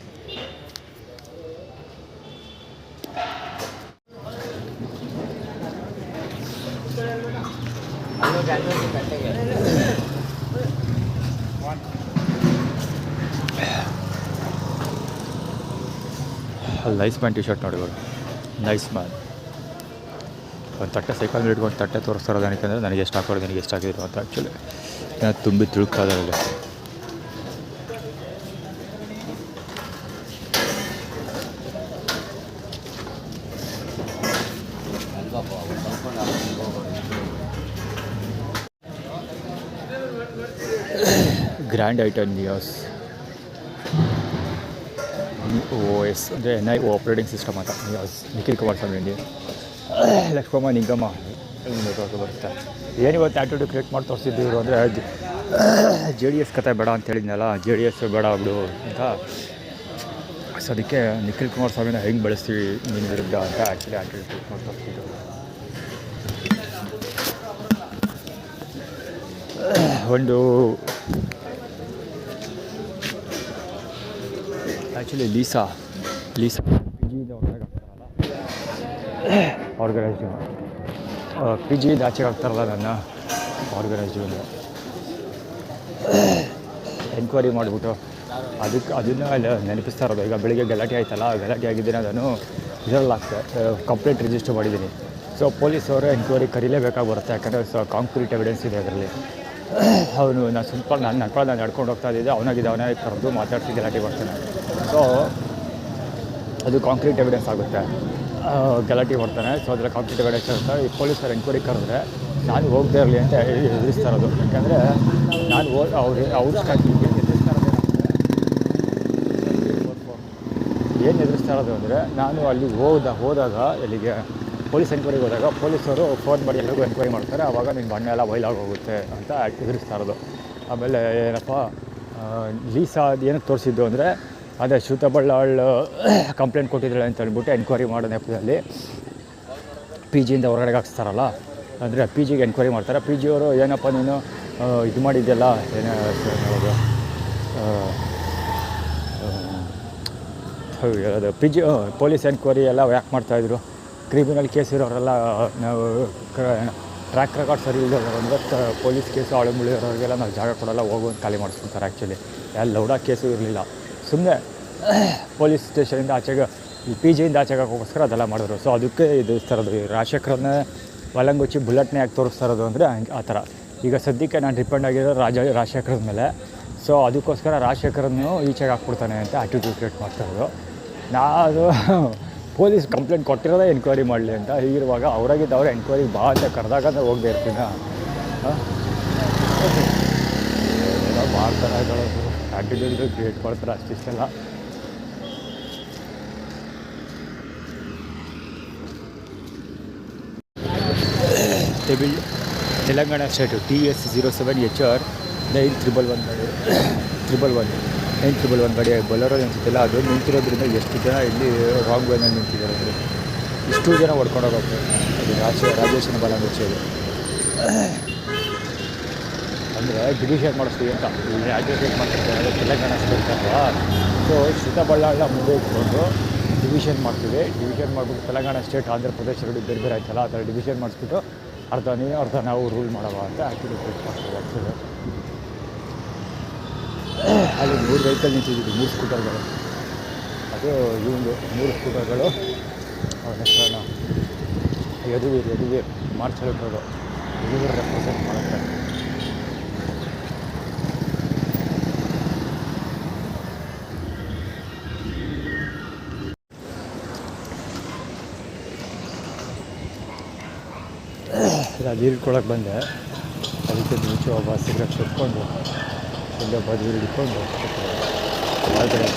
ಅಲ್ಲಿ ನೈಸ್ ಮ್ಯಾನ್ ಟಿ ಶರ್ಟ್ ನೋಡಿಗಳು ನೈಸ್ ಮ್ಯಾನ್ ಒಂದು ತಟ್ಟೆ ಸೈಕಲ್ ಮೇಲೆ ಇಟ್ಕೊಂಡು ತಟ್ಟೆ ತೋರಿಸ್ತಾರೋದು ಏನಕ್ಕೆ ನನಗೆ ಎಷ್ಟು ಹಾಕೋದು ನನಗೆ ಎಷ್ಟು ಹಾಕಿದ್ರು ಅಂತ ಆ್ಯಕ್ಚುಲಿ ನಾನು ತುಂಬಿ ತಿಳ್ಕೋದ್ರಲ್ಲಿ ಗ್ರ್ಯಾಂಡ್ ಐಟನ್ ನಿಯಾಸ್ OS ಅಂದರೆ NI ಆಪ್ರೇಟಿಂಗ್ ಸಿಸ್ಟಮ್ ಅಂತ ನಿಯಾಸ್ ನಿಖಿಲ್ ಕುಮಾರಸ್ವಾಮಿ ಇಂಡಿಯಾ ಲಕ್ಷ್ಮಮ್ಮ ನಿಗಮ ನೆಟ್ವರ್ಕ್ ಬರುತ್ತೆ. ಏನಿವತ್ತು ಆ್ಯಟಿಟ್ಯೂಡ್ ಕ್ರಿಯೇಟ್ ಮಾಡಿ ತೋರಿಸಿದ್ದೀರು ಅಂದರೆ JDS ಕತೆ ಬೇಡ ಅಂತ ಹೇಳಿದ್ನಲ್ಲ JDS ಬೇಡ ಬಿಡು ಅಂತ ಸೊ ಅದಕ್ಕೆ ನಿಖಿಲ್ ಕುಮಾರಸ್ವಾಮಿನ ಹೆಂಗೆ ಬೆಳೆಸ್ತೀವಿ ನಿನ್ನ ವಿರುದ್ಧ ಅಂತ ಆ್ಯಕ್ಚುಲಿ ಆ್ಯಕ್ಟಿವಿಟಿ ಟ್ರೀಟ್ಮೆಂಟ್ ಹೋಗ್ತಿದ್ದು. ಒಂದು ಆ್ಯಕ್ಚುಲಿ ಲೀಸಾ ಪಿ ಜಿಯಿಂದ ಹೊರಗೆ ಆಗ್ತಾರಲ್ಲ ಆರ್ಗನೈಸ್ಡ್ ಪಿ ಜಿಯಿಂದ ಆಚೆಗೆ ಆಗ್ತಾರಲ್ಲ ನನ್ನ ಆರ್ಗನೈಸ್ಡ್ ಎನ್ಕ್ವೈರಿ ಮಾಡಿಬಿಟ್ಟು ಅದನ್ನು ನೆನಪಿಸ್ತಾ ಇರೋದು. ಈಗ ಬೆಳಿಗ್ಗೆ ಗಲಾಟೆ ಆಯ್ತಲ್ಲ, ಗಲಾಟೆ ಆಗಿದ್ದೀನಿ, ನಾನು ಇದರಲ್ಲಾಗ್ತೆ ಕಂಪ್ಲೇಂಟ್ ರಿಜಿಸ್ಟರ್ ಮಾಡಿದ್ದೀನಿ. ಸೊ ಪೊಲೀಸವರು ಎನ್ಕ್ವೈರಿ ಕರೀಲೇಬೇಕಾಗಿ ಬರುತ್ತೆ, ಯಾಕಂದರೆ ಕಾಂಕ್ರೀಟ್ ಎವಿಡೆನ್ಸ್ ಇದೆ ಅದರಲ್ಲಿ. ಅವನು ನಾನು ನಡ್ಕೊಂಡು ಹೋಗ್ತಾ ಇದ್ದಿದ್ದೆ, ಅವನೇ ಕರೆದು ಮಾತಾಡ್ಸಿ ಗಲಾಟೆ ಬರ್ತಾನೆ. ಸೊ ಅದು ಕಾಂಕ್ರೀಟ್ ಎವಿಡೆನ್ಸ್ ಆಗುತ್ತೆ, ಗಲಾಟೆ ಬರ್ತಾನೆ. ಸೊ ಅದರ ಕಾಂಕ್ರೀಟ್ ಎವಿಡೆನ್ಸ್ ಆಗುತ್ತೆ. ಈ ಪೊಲೀಸರು ಎನ್ಕ್ವೈರಿ ಕರೆದ್ರೆ ನಾನು ಹೋಗದೇ ಇರಲಿ ಅಂತ ಎದುರಿಸ್ತಾ ಇರೋದು. ಯಾಕಂದರೆ ನಾನು ಏನು ಎದುರಿಸ್ತಾ ಇರೋದು ಅಂದರೆ, ನಾನು ಅಲ್ಲಿ ಹೋದಾಗ ಇಲ್ಲಿಗೆ ಪೊಲೀಸ್ ಎನ್ಕ್ವೈರಿಗೆ ಹೋದಾಗ ಪೊಲೀಸರು ಫೋನ್ ಮಾಡಿ ಎಲ್ಲರಿಗೂ ಎನ್ಕ್ವೈರಿ ಮಾಡ್ತಾರೆ, ಆವಾಗ ನಿನ್ನ ಬಣ್ಣ ಎಲ್ಲ ಬಯಲಾಗೋಗುತ್ತೆ ಅಂತ ಎದುರಿಸ್ತಾ ಇರೋದು. ಆಮೇಲೆ ಏನಪ್ಪ ಲೀಸಾ ಏನಕ್ಕೆ ತೋರಿಸಿದ್ದು ಅಂದರೆ, ಅದೇ ಶ್ರುತ ಬಳ್ಳಾಳ್ ಕಂಪ್ಲೇಂಟ್ ಕೊಟ್ಟಿದ್ದಾಳೆ ಅಂತ ಹೇಳ್ಬಿಟ್ಟು ಎನ್ಕ್ವೈರಿ ಮಾಡೋ ನೆಪದಲ್ಲಿ ಪಿ ಜಿಯಿಂದ ಹೊರಗಡೆಗೆ ಹಾಕ್ಸ್ತಾರಲ್ಲ, ಅಂದರೆ ಪಿ ಜಿಗೆ ಎನ್ಕ್ವೈರಿ ಮಾಡ್ತಾರೆ. ಪಿ ಜಿಯವರು ಏನಪ್ಪ ನೀನು ಇದು ಮಾಡಿದ್ದೆಲ್ಲ ಅದು ಪಿ ಜಿ ಪೊಲೀಸ್ ಎನ್ಕ್ವೈರಿ ಎಲ್ಲ ಯಾಕೆ ಮಾಡ್ತಾಯಿದ್ರು, ಕ್ರಿಮಿನಲ್ ಕೇಸ್ ಇರೋರೆಲ್ಲ ನಾವು ಟ್ರ್ಯಾಕ್ ರೆಕಾರ್ಡ್ ಸರಿ ಇಲ್ಲದವ್ರು ಪೊಲೀಸ್ ಕೇಸು ಆಳುಮುಳಿ ಇರೋರಿಗೆಲ್ಲ ನಾವು ಜಾಗ ಕೊಡೋಲ್ಲ, ಹೋಗುವಂತ ಖಾಲಿ ಮಾಡಿಸ್ಕೊತಾರೆ. ಆ್ಯಕ್ಚುಲಿ ಎಲ್ಲ ಲೌಡಾ ಕೇಸು ಇರಲಿಲ್ಲ, ಸುಮ್ಮನೆ ಪೊಲೀಸ್ ಸ್ಟೇಷನಿಂದ ಆಚೆಗೆ ಈ ಪಿ ಜಿಯಿಂದ ಆಚೆಗೆ ಹಾಕೋಕ್ಕೋಸ್ಕರ ಅದೆಲ್ಲ ಮಾಡಿದ್ರು. ಸೊ ಅದಕ್ಕೆ ಇದು ಇರೋದು ರಾಜಶೇಖರನ್ನೇ ಒಲಂಗುಚ್ಚಿ ಬುಲೆಟ್ನೇ ಯಾಕೆ ತೋರಿಸ್ತಾ ಇರೋದು ಅಂದರೆ ಆ ಥರ. ಈಗ ಸದ್ಯಕ್ಕೆ ನಾನು ಡಿಪೆಂಡ್ ಆಗಿರೋ ರಾಜಶೇಖರದ ಮೇಲೆ. ಸೊ ಅದಕ್ಕೋಸ್ಕರ ರಾಜಶೇಖರನ್ನು ಈಚೆಗೆ ಹಾಕ್ಬಿಡ್ತಾನೆ ಅಂತ ಆ್ಯಟಿಟ್ಯೂಡ್ ಕ್ರಿಯೇಟ್ ಮಾಡ್ತಾಯಿದ್ರು. ನಾನು ಪೊಲೀಸ್ ಕಂಪ್ಲೇಂಟ್ ಕೊಟ್ಟಿರೋದೇ ಎನ್ಕ್ವೈರಿ ಮಾಡಲಿ ಅಂತ. ಹೀಗಿರುವಾಗ ಅವರಾಗಿದ್ದವ್ರು ಎನ್ಕ್ವೈರಿಗೆ ಬಾ ಅಂತ ಕರೆದಾಗ ಹೋಗದೆ ಇರ್ತೀನ. ಏನೋ ಮಾಡ್ತಾರೆ ಆ್ಯಟಿಟ್ಯೂಡ್ ಕ್ರಿಯೇಟ್ ಮಾಡ್ತಾರೆ ಅಷ್ಟಿಷ್ಟೆಲ್ಲ. ತೆಲಂಗಾಣ ಸ್ಟೇಟು TS07HR 911 ಗಾಡಿ ಬೊಲರೋ ಅನಿಸುತ್ತಿಲ್ಲ, ಅದು ನಿಂತಿರೋದ್ರಿಂದ ಎಷ್ಟು ಜನ ಇಲ್ಲಿ ರಾಂಗ್ ವೇನಲ್ಲಿ ನಿಂತಿದ್ದಾರೆ ಅಂದರೆ ಇಷ್ಟು ಜನ ಹೊಡ್ಕೊಂಡು ಹೋಗುತ್ತೆ. ಅದು ರಾಜೇಶನ ಬಲಂಗುಚ್ಚಿ ಅಂದರೆ ಡಿವಿಷನ್ ಮಾಡಿಸ್ತೀವಿ ಅಂತ ಇಲ್ಲಿ ಅಡ್ವೊಕೇಟ್ ಮಾಡ್ತಿರ್ತಾರೆ ತೆಲಂಗಾಣ ಸ್ಟೇಟ್ ಅಲ್ವಾ. ಸೊ ಶ್ರುತ ಬಳ್ಳಾಳನ್ನ ಮುಂದೆ ಇಟ್ಕೊಂಡು ಡಿವಿಷನ್ ಮಾಡ್ತೀವಿ. ಡಿವಿಷನ್ ಮಾಡಿಬಿಟ್ಟು ತೆಲಂಗಾಣ ಸ್ಟೇಟ್ ಆಂಧ್ರ ಪ್ರದೇಶ ಎರಡು ಬೇರೆ ಬೇರೆ ಆಯ್ತಲ್ಲ, ಆ ಥರ ಡಿವಿಷನ್ ಮಾಡಿಸ್ಬಿಟ್ಟು ಅರ್ಧ ನೀನು ಅರ್ಧ ನಾವು ರೂಲ್ ಮಾಡೋವ ಅಂತ ಆ್ಯಕ್ಚುಲಿ ಮಾಡ್ತೀವಿ. ಆ್ಯಕ್ಚುಲಿ ಅಲ್ಲಿ 3 ವೆಹಿಕಲ್ ನಿಂತಿದ್ದೀವಿ, 3 ಸ್ಕೂಟರ್ಗಳು. ಅದು ಇವಂದು 3 ಸ್ಕೂಟರ್ಗಳು. ಅವನ ಹೆಸರನ್ನು ಯದುವೀರ್ ಮಾರ್ಚ್ ಹೇಳ್ಬೋದು. ಯದುವೀರ್ ರೆಪ್ರೆಸೆಂಟ್ ಮಾಡುತ್ತೆ. ಅದು ಹಿಡ್ಕೊಳಕ್ಕೆ ಬಂದೆ, ಅದಕ್ಕೆ ಮುಂಚೆ ಒಬ್ಬ ಸಿಗರೇಟ್ ಸುಟ್ಕೊಂಡು ಎಲ್ಲ ಬದಿ ಹಿಡ್ಕೊಂಡು ಒಳಗಡೆ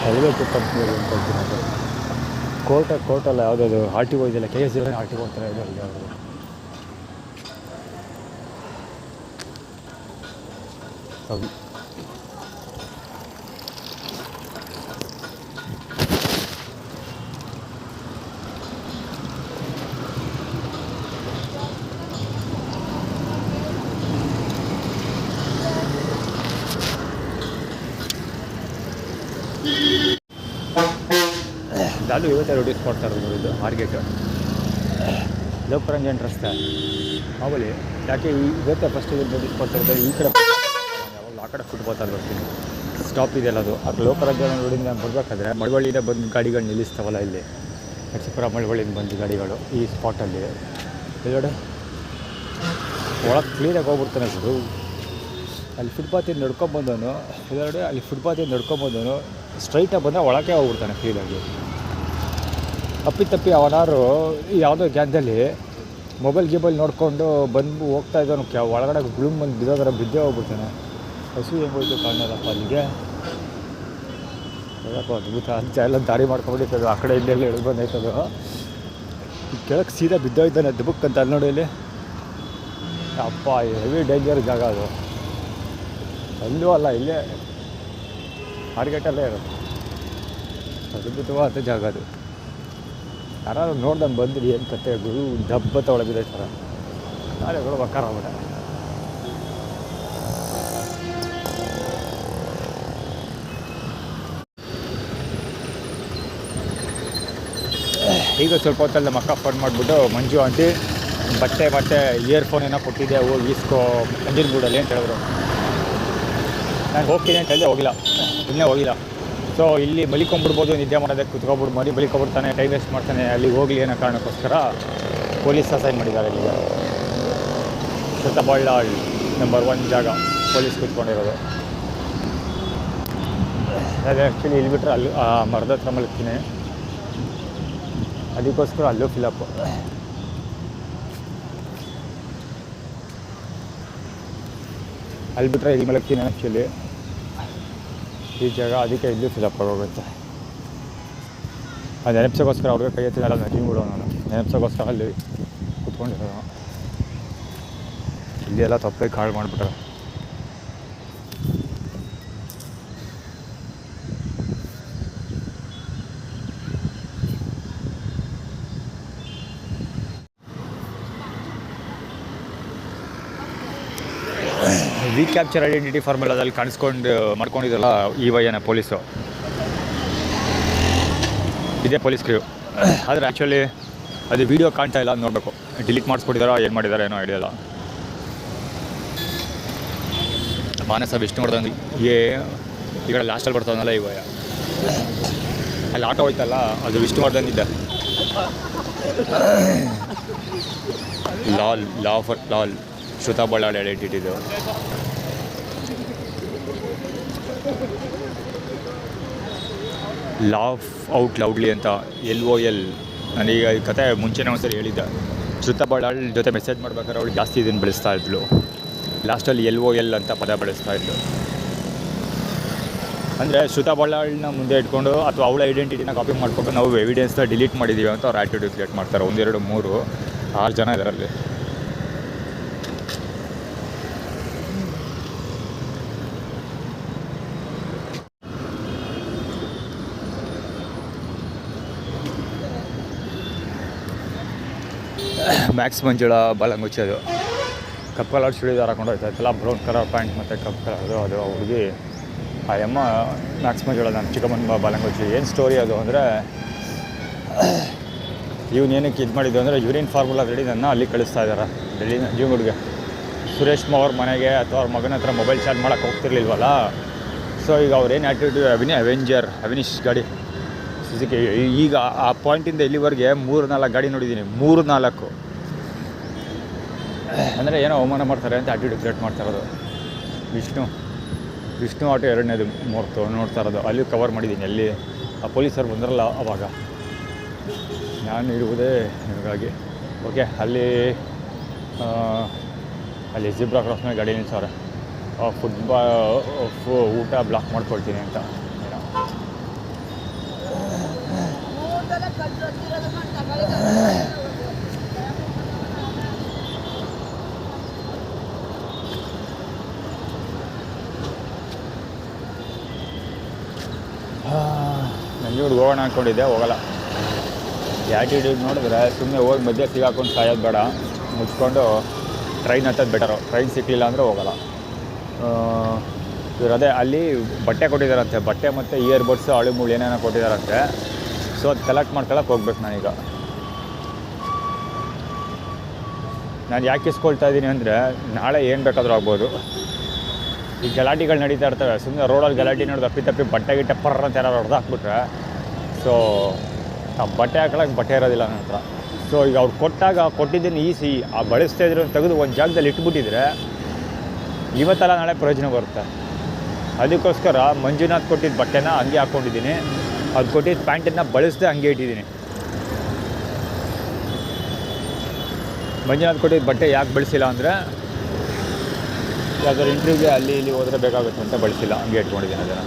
ಹೇಳಬೇಕು ಕಂಪ್ನಿಯಲ್ಲಿ ಅಂತ ಕೋರ್ಟಲ್ಲ ಯಾವುದಾದ್ರು RTO ಇದೆಯಲ್ಲ, KS RTO ಥರ ಇದೆ ಅಲ್ಲಿ ಅವರು. ಹೌದು ನಾನು ಇವತ್ತೇ ನೋಟಿಸ್ ಕೊಡ್ತಾ ಇರೋದು ಇದು ಮಾರ್ಕೆಟು ಲೋಕರಂಜನ್ ರಸ್ತೆ ಮಾಮೂಲಿ. ಯಾಕೆ ಇವತ್ತೇ ಫಸ್ಟ್ ಇದು ನೋಟಿಸ್ ಕೊಡ್ತಾ ಇರೋದು, ಈ ಕಡೆ ಯಾವಾಗಲೂ ಆ ಕಡೆ ಫುಟ್ಪಾತಲ್ಲಿ ಬರ್ತೀನಿ, ಸ್ಟಾಪ್ ಇದೆಯಲ್ಲ ಅದು. ಅದು ಲೋಕರಂಜನ್ ರೋಡಿಂದ ನಾನು ಬರಬೇಕಾದ್ರೆ ಮಳವಳ್ಳಿಯಿಂದ ಬಂದು ಗಾಡಿಗಳು ನಿಲ್ಲಿಸ್ತಾವಲ್ಲ ಇಲ್ಲಿ, ನರಸೀಪುರ ಮಳವಳ್ಳಿಯಿಂದ ಬಂದು ಗಾಡಿಗಳು ಈ ಸ್ಪಾಟಲ್ಲಿ ಎಲ್ಲಡೆ ಒಳಗೆ ಕ್ಲೀನಾಗಿ ಹೋಗ್ಬಿಡ್ತಾನೆ ಸರು. ಅಲ್ಲಿ ಫುಟ್ಪಾತಿಂದ ನಡ್ಕೊಂಬಂದವನು ಎಲ್ಲಡೆ, ಅಲ್ಲಿ ಫುಟ್ಪಾತಿಂದ ನಡ್ಕೊಂಬಂದವನು ಸ್ಟ್ರೈಟಾಗಿ ಬಂದರೆ ಒಳಗೆ ಹೋಗ್ಬಿಡ್ತಾನೆ ಕ್ಲೀನಾಗಿ. ತಪ್ಪಿ ಅವನಾರು ಯಾವುದೋ ಗ್ಯಾನ್ದಲ್ಲಿ ಮೊಬೈಲ್ ನೋಡಿಕೊಂಡು ಬಂದು ಹೋಗ್ತಾ ಇದ್ದವನು ಒಳಗಡೆ ಗುಳುಮ್ ಬಂದು ಬಿದ್ದೋದ್ರೆ ಬಿದ್ದೇ ಹೋಗ್ಬಿಡ್ತಾನೆ. ಹಸು ಹೆಂಗೆ ಹೋಯ್ತು ಕಾಣೋದಪ್ಪ ಅಲ್ಲಿಗೆ. ಹೇಳಪ್ಪ ಅದ್ಭುತ ಅಂತ ಎಲ್ಲ ದಾರಿ ಮಾಡ್ಕೊಂಡ್ಬಿಟ್ಟಿರ್ತದೆ, ಆ ಕಡೆ ಇಲ್ಲೆಲ್ಲ ಎಳೆದು ಬಂದೈತದು. ಕೆಳಗೆ ಸೀದಾ ಬಿದ್ದೋಯ್ತಾನೆ ದುಬುಕ್ ಅಂತ ಅಲ್ಲಿ ನೋಡಿ ಇಲ್ಲಿ. ಅಪ್ಪ ಹೆವಿ ಡೇಂಜರ್ ಜಾಗ ಅದು. ಅಲ್ಲೂ ಅಲ್ಲ, ಇಲ್ಲೇ ಮಾರ್ಕೆಟಲ್ಲೇ ಇರೋದು. ಅದ್ಭುತವಾದ ಜಾಗ ಅದು. ಯಾರು ನೋಡ್ದಂಗೆ ಬಂದ್ರಿ ಏನು ಕತೆ ಗುರು ದಬ್ಬ ತೊಳಗಿದೆ ಸರ ನಾಳೆಗಳು ಬಕ್ಕಾರ ಆಗ್ಬಿಟ್ಟೆ. ಈಗ ಸ್ವಲ್ಪ ಹೊತ್ತಲ್ಲಿ ಮಕ್ಕ ಫೋನ್ ಮಾಡಿಬಿಟ್ಟು ಮಂಜು ಆಂಟಿ ಬಟ್ಟೆ ಇಯರ್ಫೋನ್ ಏನೋ ಕೊಟ್ಟಿದ್ದೆ ಹೋಗಿ ಈಸ್ಕೋ ನಂಜನಗೂಡಲ್ಲಿ ಅಂತ ಹೇಳಿದ್ರು. ನಾನು ಹೋಗ್ತೀನಿ ಅಂತ ಹೇಳಿದೆ, ಹೋಗಿಲ್ಲ, ಇನ್ನೇ ಹೋಗಿಲ್ಲ. ಸೊ ಇಲ್ಲಿ ಮಲಿಕೊಂಬಿಡ್ಬೋದು, ನಿದ್ದೆ ಮಾಡೋದಕ್ಕೆ ಕುತ್ಕೊಬಿಟ್ಟು ಮಲಿಕೊಂಬಿಡ್ತಾನೆ, ಟೈಮ್ ವೇಸ್ಟ್ ಮಾಡ್ತಾನೆ, ಅಲ್ಲಿಗೆ ಹೋಗಲಿ ಅನ್ನೋ ಕಾರಣಕ್ಕೋಸ್ಕರ ಪೊಲೀಸ್ ಅಸೈನ್ ಮಾಡಿದ್ದಾರೆ ಇಲ್ಲಿಗೆ. ಸುತ್ತಬಳ್ಳಾಳ್ ನಂಬರ್ 1 ಜಾಗ ಪೊಲೀಸ್ ಕೂತ್ಕೊಂಡಿರೋದು. ಅದೇ ಆ್ಯಕ್ಚುಲಿ ಇಲ್ಲಿ ಬಿಟ್ಟರೆ ಅಲ್ಲೂ ಆ ಮರದ ಹತ್ರ ಮಲಗ್ತೀನಿ, ಅದಕ್ಕೋಸ್ಕರ ಅಲ್ಲೂ ಫಿಲಪ್. ಅಲ್ಲಿ ಬಿಟ್ಟರೆ ಇಲ್ಲಿ ಮಲಗ್ತೀನಿ ಆ್ಯಕ್ಚುಲಿ ಈ ಜಾಗ, ಅದಕ್ಕೆ ಇಲ್ಲೂ ಫಿಲಪ್ ಆಗೋಗುತ್ತೆ. ಅದು ನೆನಪಿಸೋಕ್ಕೋಸ್ಕರ ಅವ್ರಿಗೆ ಕೈ ಎತ್ತಿನಲ್ಲ ನಂಜನಗೂಡು ನಾನು ನೆನಪಿಸೋಕ್ಕೋಸ್ಕರ ಅಲ್ಲಿ ಕೂತ್ಕೊಂಡಿರೋದು. ಇಲ್ಲಿ ಎಲ್ಲ ತಪ್ಪಾಗಿ ಕಾಳು ಮಾಡಿಬಿಟ್ರೆ. ರೀಕ್ಯಾಪ್ಚರ್ ಐಡೆಂಟಿಟಿ ಫಾರ್ಮುಲಾದಲ್ಲಿ ಮಾಡ್ಕೊಂಡಿದ್ದಲ್ಲ EYನ ಪೊಲೀಸು, ಇದೇ ಪೊಲೀಸ್ ಕ್ರೂ. ಆದರೆ ಆ್ಯಕ್ಚುಲಿ ಅದು ವೀಡಿಯೋ ಕಾಣ್ತಾ ಇಲ್ಲ, ನೋಡಬೇಕು ಡಿಲೀಟ್ ಮಾಡಿಸ್ಕೊಟ್ಟಿದ್ದಾರೋ ಏನು ಮಾಡಿದಾರೋ ಏನೋ ಐಡಿಯಾ ಇಲ್ಲ. ಮಾನಸ ವಿಷ್ಣುವರ್ಧನ್ ಈಗ ಲಾಸ್ಟಲ್ಲಿ ಬರ್ತಾವನಲ್ಲ EY, ಅಲ್ಲಿ ಆಟೋ ಹೋಯ್ತಲ್ಲ ಅದು ವಿಷ್ಣುವರ್ಧನ್ ಇದ್ದ. ಲಾ ಫಾರ್ ಲಾಲ್ ಸುತ್ತಬಳ್ಳಾಳ್ ಐಡೆಂಟಿಟಿದು. ಲಾಫ್ ಔಟ್ ಲೌಡ್ಲಿ ಅಂತ LOL. ನಾನೀಗ ಈ ಕತೆ ಮುಂಚೆನೇ ಒಂದ್ಸರಿ ಹೇಳಿದ್ದೆ. ಸುತ್ತಬಳ್ಳಾಳ್ ಜೊತೆ ಮೆಸೇಜ್ ಮಾಡ್ಬೇಕಾದ್ರೆ ಅವಳು ಜಾಸ್ತಿ ಇದನ್ನು ಬೆಳೆಸ್ತಾ ಇದ್ಳು, ಲಾಸ್ಟಲ್ಲಿ LOL ಅಂತ ಪದ ಬೆಳೆಸ್ತಾ ಇದ್ಳು. ಅಂದರೆ ಸುತ್ತಬಳ್ಳಾಳನ್ನ ಮುಂದೆ ಇಟ್ಕೊಂಡು ಅಥವಾ ಅವಳ ಐಡೆಂಟಿಟಿನ ಕಾಪಿ ಮಾಡಿಕೊಂಡು ನಾವು ಎವಿಡೆನ್ಸ್ನ ಡಿಲೀಟ್ ಮಾಡಿದ್ದೀವಿ ಅಂತ ಅವ್ರು ಆ್ಯಟಿಟ್ಯೂಡ್ ಕ್ರಿಯೇಟ್ ಮಾಡ್ತಾರೆ. 1 2 3 6 ಜನ ಇದರಲ್ಲಿ. ಮ್ಯಾಕ್ಸ್ ಮಂಜುಳಾ ಬಾಲಂಗುಚ್ಚಿ, ಅದು ಕಪ್ಪು ಕಲರ್ ಚೂಡಿದಾರ ಹಾಕೊಂಡು ಹೋಯ್ತಾಯ್ತಲ್ಲ, ಬ್ರೌನ್ ಕಲರ್ ಪ್ಯಾಂಟ್ ಮತ್ತು ಕಪ್ಪು ಕಲರ್ದು, ಅದು ಹುಡುಗಿ ಆ ಯಮ್ಮ ಮ್ಯಾಕ್ಸ್ ಮಂಜುಳಾ ನನ್ನ ಚಿಕ್ಕಮ್ಮನ ಬಾಲಂಗುಚ್ಚಿ. ಏನು ಸ್ಟೋರಿ ಅದು ಅಂದರೆ, ಇವನು ಏನಕ್ಕೆ ಇದು ಮಾಡಿದ್ದು ಅಂದರೆ ಯೂರಿನ್ ಫಾರ್ಮುಲಾ ರೆಡಿ ನನ್ನ ಅಲ್ಲಿ ಕಳಿಸ್ತಾ ಇದ್ದಾರೆ ಡೆಲ್ಲಿ ನಂಜನಗೂಡಿಗೆ. ಸುರೇಶ್ ಅವ್ರ ಮನೆಗೆ ಅಥವಾ ಅವ್ರ ಮಗನ ಹತ್ರ ಮೊಬೈಲ್ ಚಾರ್ಜ್ ಮಾಡೋಕ್ಕೆ ಹೋಗ್ತಿರ್ಲಿಲ್ವಲ್ಲ. ಸೊ ಈಗ ಅವ್ರೇನು ಆ್ಯಟಿಟ್ಯೂಡ್ ಅವಿನೀಶ್ ಗಾಡಿ ಸುಜುಕಿ. ಈಗ ಆ ಪಾಯಿಂಟಿಂದ ಇಲ್ಲಿವರೆಗೆ 3-4 ಗಾಡಿ ನೋಡಿದ್ದೀನಿ, 3-4. ಅಂದರೆ ಏನೋ ಅವಮಾನ ಮಾಡ್ತಾರೆ ಅಂತ ಆ್ಯಟಿಟ್ಯೂಡ್ ಕ್ರಿಯೇಟ್ ಮಾಡ್ತಾ ಇರೋದು. ವಿಷ್ಣು ಆಟೋ 2ನೇದು ನೋಡ್ತಾ ಇರೋದು, ಅಲ್ಲಿ ಕವರ್ ಮಾಡಿದ್ದೀನಿ. ಅಲ್ಲಿ ಆ ಪೊಲೀಸರು ಬಂದ್ರಲ್ಲ ಅವಾಗ ನಾನು ಇರುವುದೇ ನಿಮಗಾಗಿ. ಓಕೆ, ಅಲ್ಲಿ ಜಿಬ್ರಾ ಕ್ರಾಸ್ ಮೇಲೆ ಗಾಡಿ ನಿಲ್ಸವ್ರೆ, ಊಟ ಬ್ಲಾಕ್ ಮಾಡ್ಕೊಳ್ತೀನಿ ಅಂತ. ನಂಜನಗೂಡಿಗೆ ಹೋಗೋಣ ಅಂದ್ಕೊಂಡಿದ್ದೆ, ಹೋಗಲ್ಲ. ಆ್ಯಟಿಟ್ಯೂಡ್ ನೋಡಿದ್ರೆ ಸುಮ್ಮನೆ ಹೋಗಿ ಮಧ್ಯೆ ಸಿಗಾಕೊಂಡು ಸಾಯೋದು ಬೇಡ, ಮುಚ್ಕೊಂಡು ಟ್ರೈನ್ ಹತ್ತೋದು ಬೆಟರು. ಟ್ರೈನ್ ಸಿಕ್ಕಲಿಲ್ಲ ಅಂದರೆ ಹೋಗಲ್ಲ. ಇವ್ರು ಅದೇ ಅಲ್ಲಿ ಬಟ್ಟೆ ಕೊಟ್ಟಿದ್ದಾರಂತೆ, ಬಟ್ಟೆ ಮತ್ತು ಇಯರ್ಬಡ್ಸು ಅಳುಮುಳು ಏನೇನೋ ಕೊಟ್ಟಿದ್ದಾರಂತೆ. ಸೊ ಅದು ಕಲೆಕ್ಟ್ ಮಾಡ್ಕೊಳಕ್ಕೆ ಹೋಗ್ಬೇಕು ನಾನೀಗ. ನಾನು ಯಾಕೆ ಇಸ್ಕೊಳ್ತಾ ಇದ್ದೀನಿ ಅಂದರೆ, ನಾಳೆ ಏನು ಬೇಕಾದರೂ ಆಗ್ಬೋದು. ಈ ಗಲಾಟೆಗಳು ನಡೀತಾ ಇರ್ತವೆ, ಸುಮ್ಮನೆ ರೋಡಲ್ಲಿ ಗಲಾಟೆ ನೋಡಿದ್ರೆ ತಪ್ಪಿ ಬಟ್ಟೆ ಗಿಟ್ಟೆ ಪರ್ರ ಅಂತ ಯಾರು ಹೊಡೆದು ಹಾಕ್ಬಿಟ್ರೆ, ಸೊ ಆ ಬಟ್ಟೆ ಹಾಕೊಳಕ್ಕೆ ಬಟ್ಟೆ ಇರೋದಿಲ್ಲ ನನ್ನ ಹತ್ರ. ಸೊ ಈಗ ಅವ್ರು ಕೊಟ್ಟಿದ್ದೀನಿ ಈಸಿ, ಆ ಬಳಸ್ತಾ ಇದ್ರು ತೆಗೆದು ಒಂದು ಜಾಗದಲ್ಲಿ ಇಟ್ಬಿಟ್ಟಿದ್ರೆ ಇವತ್ತೆಲ್ಲ ನಾಳೆ ಪ್ರಯೋಜನ ಬರುತ್ತೆ. ಅದಕ್ಕೋಸ್ಕರ ಮಂಜುನಾಥ್ ಕೊಟ್ಟಿದ್ದ ಬಟ್ಟೆನ ಹಂಗೆ ಹಾಕ್ಕೊಂಡಿದ್ದೀನಿ, ಅದು ಕೊಟ್ಟಿದ್ದ ಪ್ಯಾಂಟನ್ನು ಬಳಸದೆ ಹಂಗೆ ಇಟ್ಟಿದ್ದೀನಿ. ಮಂಜುನಾಥ್ ಕೊಟ್ಟಿದ್ದ ಬಟ್ಟೆ ಯಾಕೆ ಬಳಸಿಲ್ಲ ಅಂದರೆ, ಯಾವ್ದಾದ್ರು ಇಂಟರ್ವ್ಯೂಗೆ ಅಲ್ಲಿ ಇಲ್ಲಿ ಹೋದರೆ ಬೇಕಾಗುತ್ತೆ ಅಂತ ಬಳಸಿಲ್ಲ, ಹಂಗೆ ಇಟ್ಕೊಂಡಿದ್ದೀನಿ ಅದನ್ನು.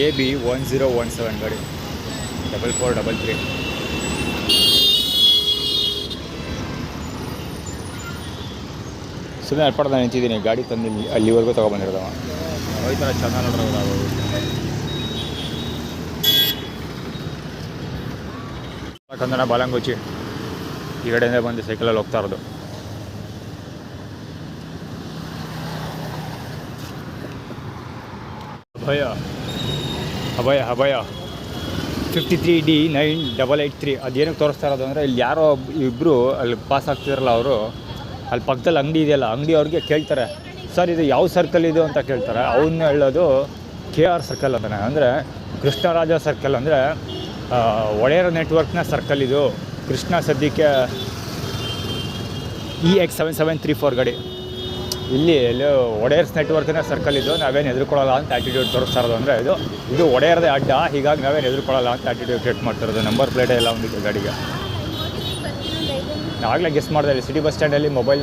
AB1017 ಗಾಡಿ 4433. ಸುಮ್ಮನೆ ಅರ್ಪಡ್ದ ನಿಂತಿದ್ದೀನಿ, ಗಾಡಿ ತಂದು ಅಲ್ಲಿವರೆಗೂ ತೊಗೊಬಂದಿರೋದವ. ಈ ಥರ ಚೆನ್ನಾಗಿ ನೋಡೋದು. ಯಾಕಂದ್ರೆ ಬಾಲಂಗುಚಿ ಈ ಕಡೆಯಿಂದ ಬಂದು ಸೈಕಲಲ್ಲಿ ಹೋಗ್ತಾ ಇರೋದು. ಅಭಯ 53D9883. ಅದೇನಕ್ಕೆ ತೋರಿಸ್ತಾ ಇರೋದು ಅಂದರೆ, ಇಲ್ಲಿ ಯಾರೋ ಇಬ್ಬರು ಅಲ್ಲಿ ಪಾಸ್ ಆಗ್ತಿದಾರಲ್ಲ, ಅವರು ಅಲ್ಲಿ ಪಕ್ಕದಲ್ಲಿ ಅಂಗಡಿ ಇದೆಯಲ್ಲ, ಅಂಗಡಿ ಅವ್ರಿಗೆ ಕೇಳ್ತಾರೆ, ಸರ್ ಇದು ಯಾವ ಸರ್ಕಲ್ ಇದು ಅಂತ ಕೇಳ್ತಾರೆ. ಅವನ್ನ ಹೇಳೋದು KR ಸರ್ಕಲ್ ಅಂತಾನೆ. ಅಂದರೆ ಕೃಷ್ಣರಾಜ ಸರ್ಕಲ್ ಅಂದರೆ ಒಡೆಯರ್ ನೆಟ್ವರ್ಕ್ನ ಸರ್ಕಲ್ ಇದು. ಕೃಷ್ಣ ಸದ್ಯಕ್ಕೆ EX7734 ಗಾಡಿ ಇಲ್ಲಿ ಒಡೆಯರ್ಸ್ ನೆಟ್ವರ್ಕ್ನ ಸರ್ಕಲ್ ಇದು. ನಾವೇನು ಎದುರ್ಕೊಳ್ಳಲ್ಲ ಅಂತ ಆ್ಯಟಿಟ್ಯೂಡ್ ತೋರಿಸ್ತಾ ಇರೋದು. ಅಂದರೆ ಇದು ಒಡೆಯರ್ದೇ ಅಡ್ಡ, ಹೀಗಾಗಿ ನಾವೇನು ಎದುರ್ಕೊಳ್ಳಲ್ಲ ಅಂತ ಆ್ಯಟಿಟ್ಯೂಡ್ ಕ್ರಿಯೇಟ್ ಮಾಡ್ತಿರೋದು. ನಂಬರ್ ಪ್ಲೇಟೇ ಇಲ್ಲ ಒಂದಕ್ಕೆ ಗಾಡಿಗೆ. ಆಗಲೇ ಗೆಸ್ ಮಾಡಿದೆ, ಇಲ್ಲಿ ಸಿಟಿ ಬಸ್ ಸ್ಟ್ಯಾಂಡಲ್ಲಿ ಮೊಬೈಲ್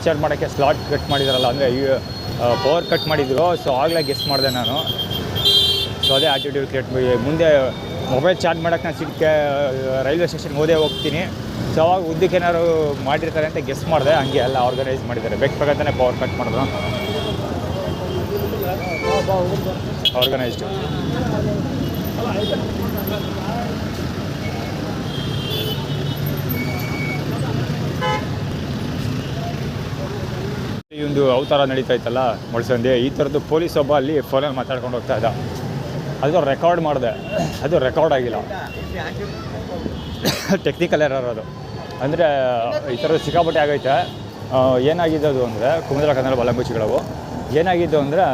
ಚಾರ್ಜ್ ಮಾಡೋಕ್ಕೆ ಸ್ಲಾಟ್ ಕಟ್ ಮಾಡಿದಾರಲ್ಲ, ಅಂದರೆ ಪವರ್ ಕಟ್ ಮಾಡಿದ್ರು. ಸೊ ಆಗಲೇ ಗೆಸ್ ಮಾಡಿದೆ ನಾನು. ಸೊ ಅದೇ ಆ್ಯಟಿಟ್ಯೂಡ್ ಕ್ರಿಯೇಟ್ ಮುಂದೆ ಮೊಬೈಲ್ ಚಾರ್ಜ್ ಮಾಡೋಕ್ಕೆ ನಾನು ರೈಲ್ವೆ ಸ್ಟೇಷನ್ಗೆ ಹೋಗ್ತೀನಿ. ಸೊ ಅವಾಗ ಉದ್ದಕ್ಕೆ ಏನಾದ್ರು ಮಾಡಿರ್ತಾರೆ ಅಂತ ಗೆಸ್ ಮಾಡಿದೆ. ಹಂಗೆ ಎಲ್ಲ ಆರ್ಗನೈಸ್ ಮಾಡಿದ್ದಾರೆ, ಬೇಕು ಬೇಕಂತಾನೆ ಪವರ್ ಕಟ್ ಮಾಡಿದ್ರು. ಆರ್ಗನೈಸ್ಡ್. ಈ ಒಂದು ಅವತಾರ ನಡೀತಾ ಇತ್ತಲ್ಲ ಮೊಳಸಂದೆ, ಈ ಥರದ್ದು ಪೊಲೀಸ್ ಒಬ್ಬ ಅಲ್ಲಿ ಫೋನಲ್ಲಿ ಮಾತಾಡ್ಕೊಂಡು ಹೋಗ್ತಾ ಇದ್ದ. ಅದು ರೆಕಾರ್ಡ್ ಮಾಡಿದೆ, ಅದು ರೆಕಾರ್ಡ್ ಆಗಿಲ್ಲ. ಟೆಕ್ನಿಕಲ್ ಎರರ್ ಅದು. ಅಂದರೆ ಈ ಥರದ್ದು ಸಿಕ್ಕಾಪಟ್ಟೆ ಆಗೈತೆ. ಏನಾಗಿದ್ದು ಅಂದರೆ ಕುಮುದ್ರ ಕನ್ನಡ ಬಾಲಂಗುಚಿಗಳವು ಏನಾಗಿದ್ದು ಅಂದರೆ,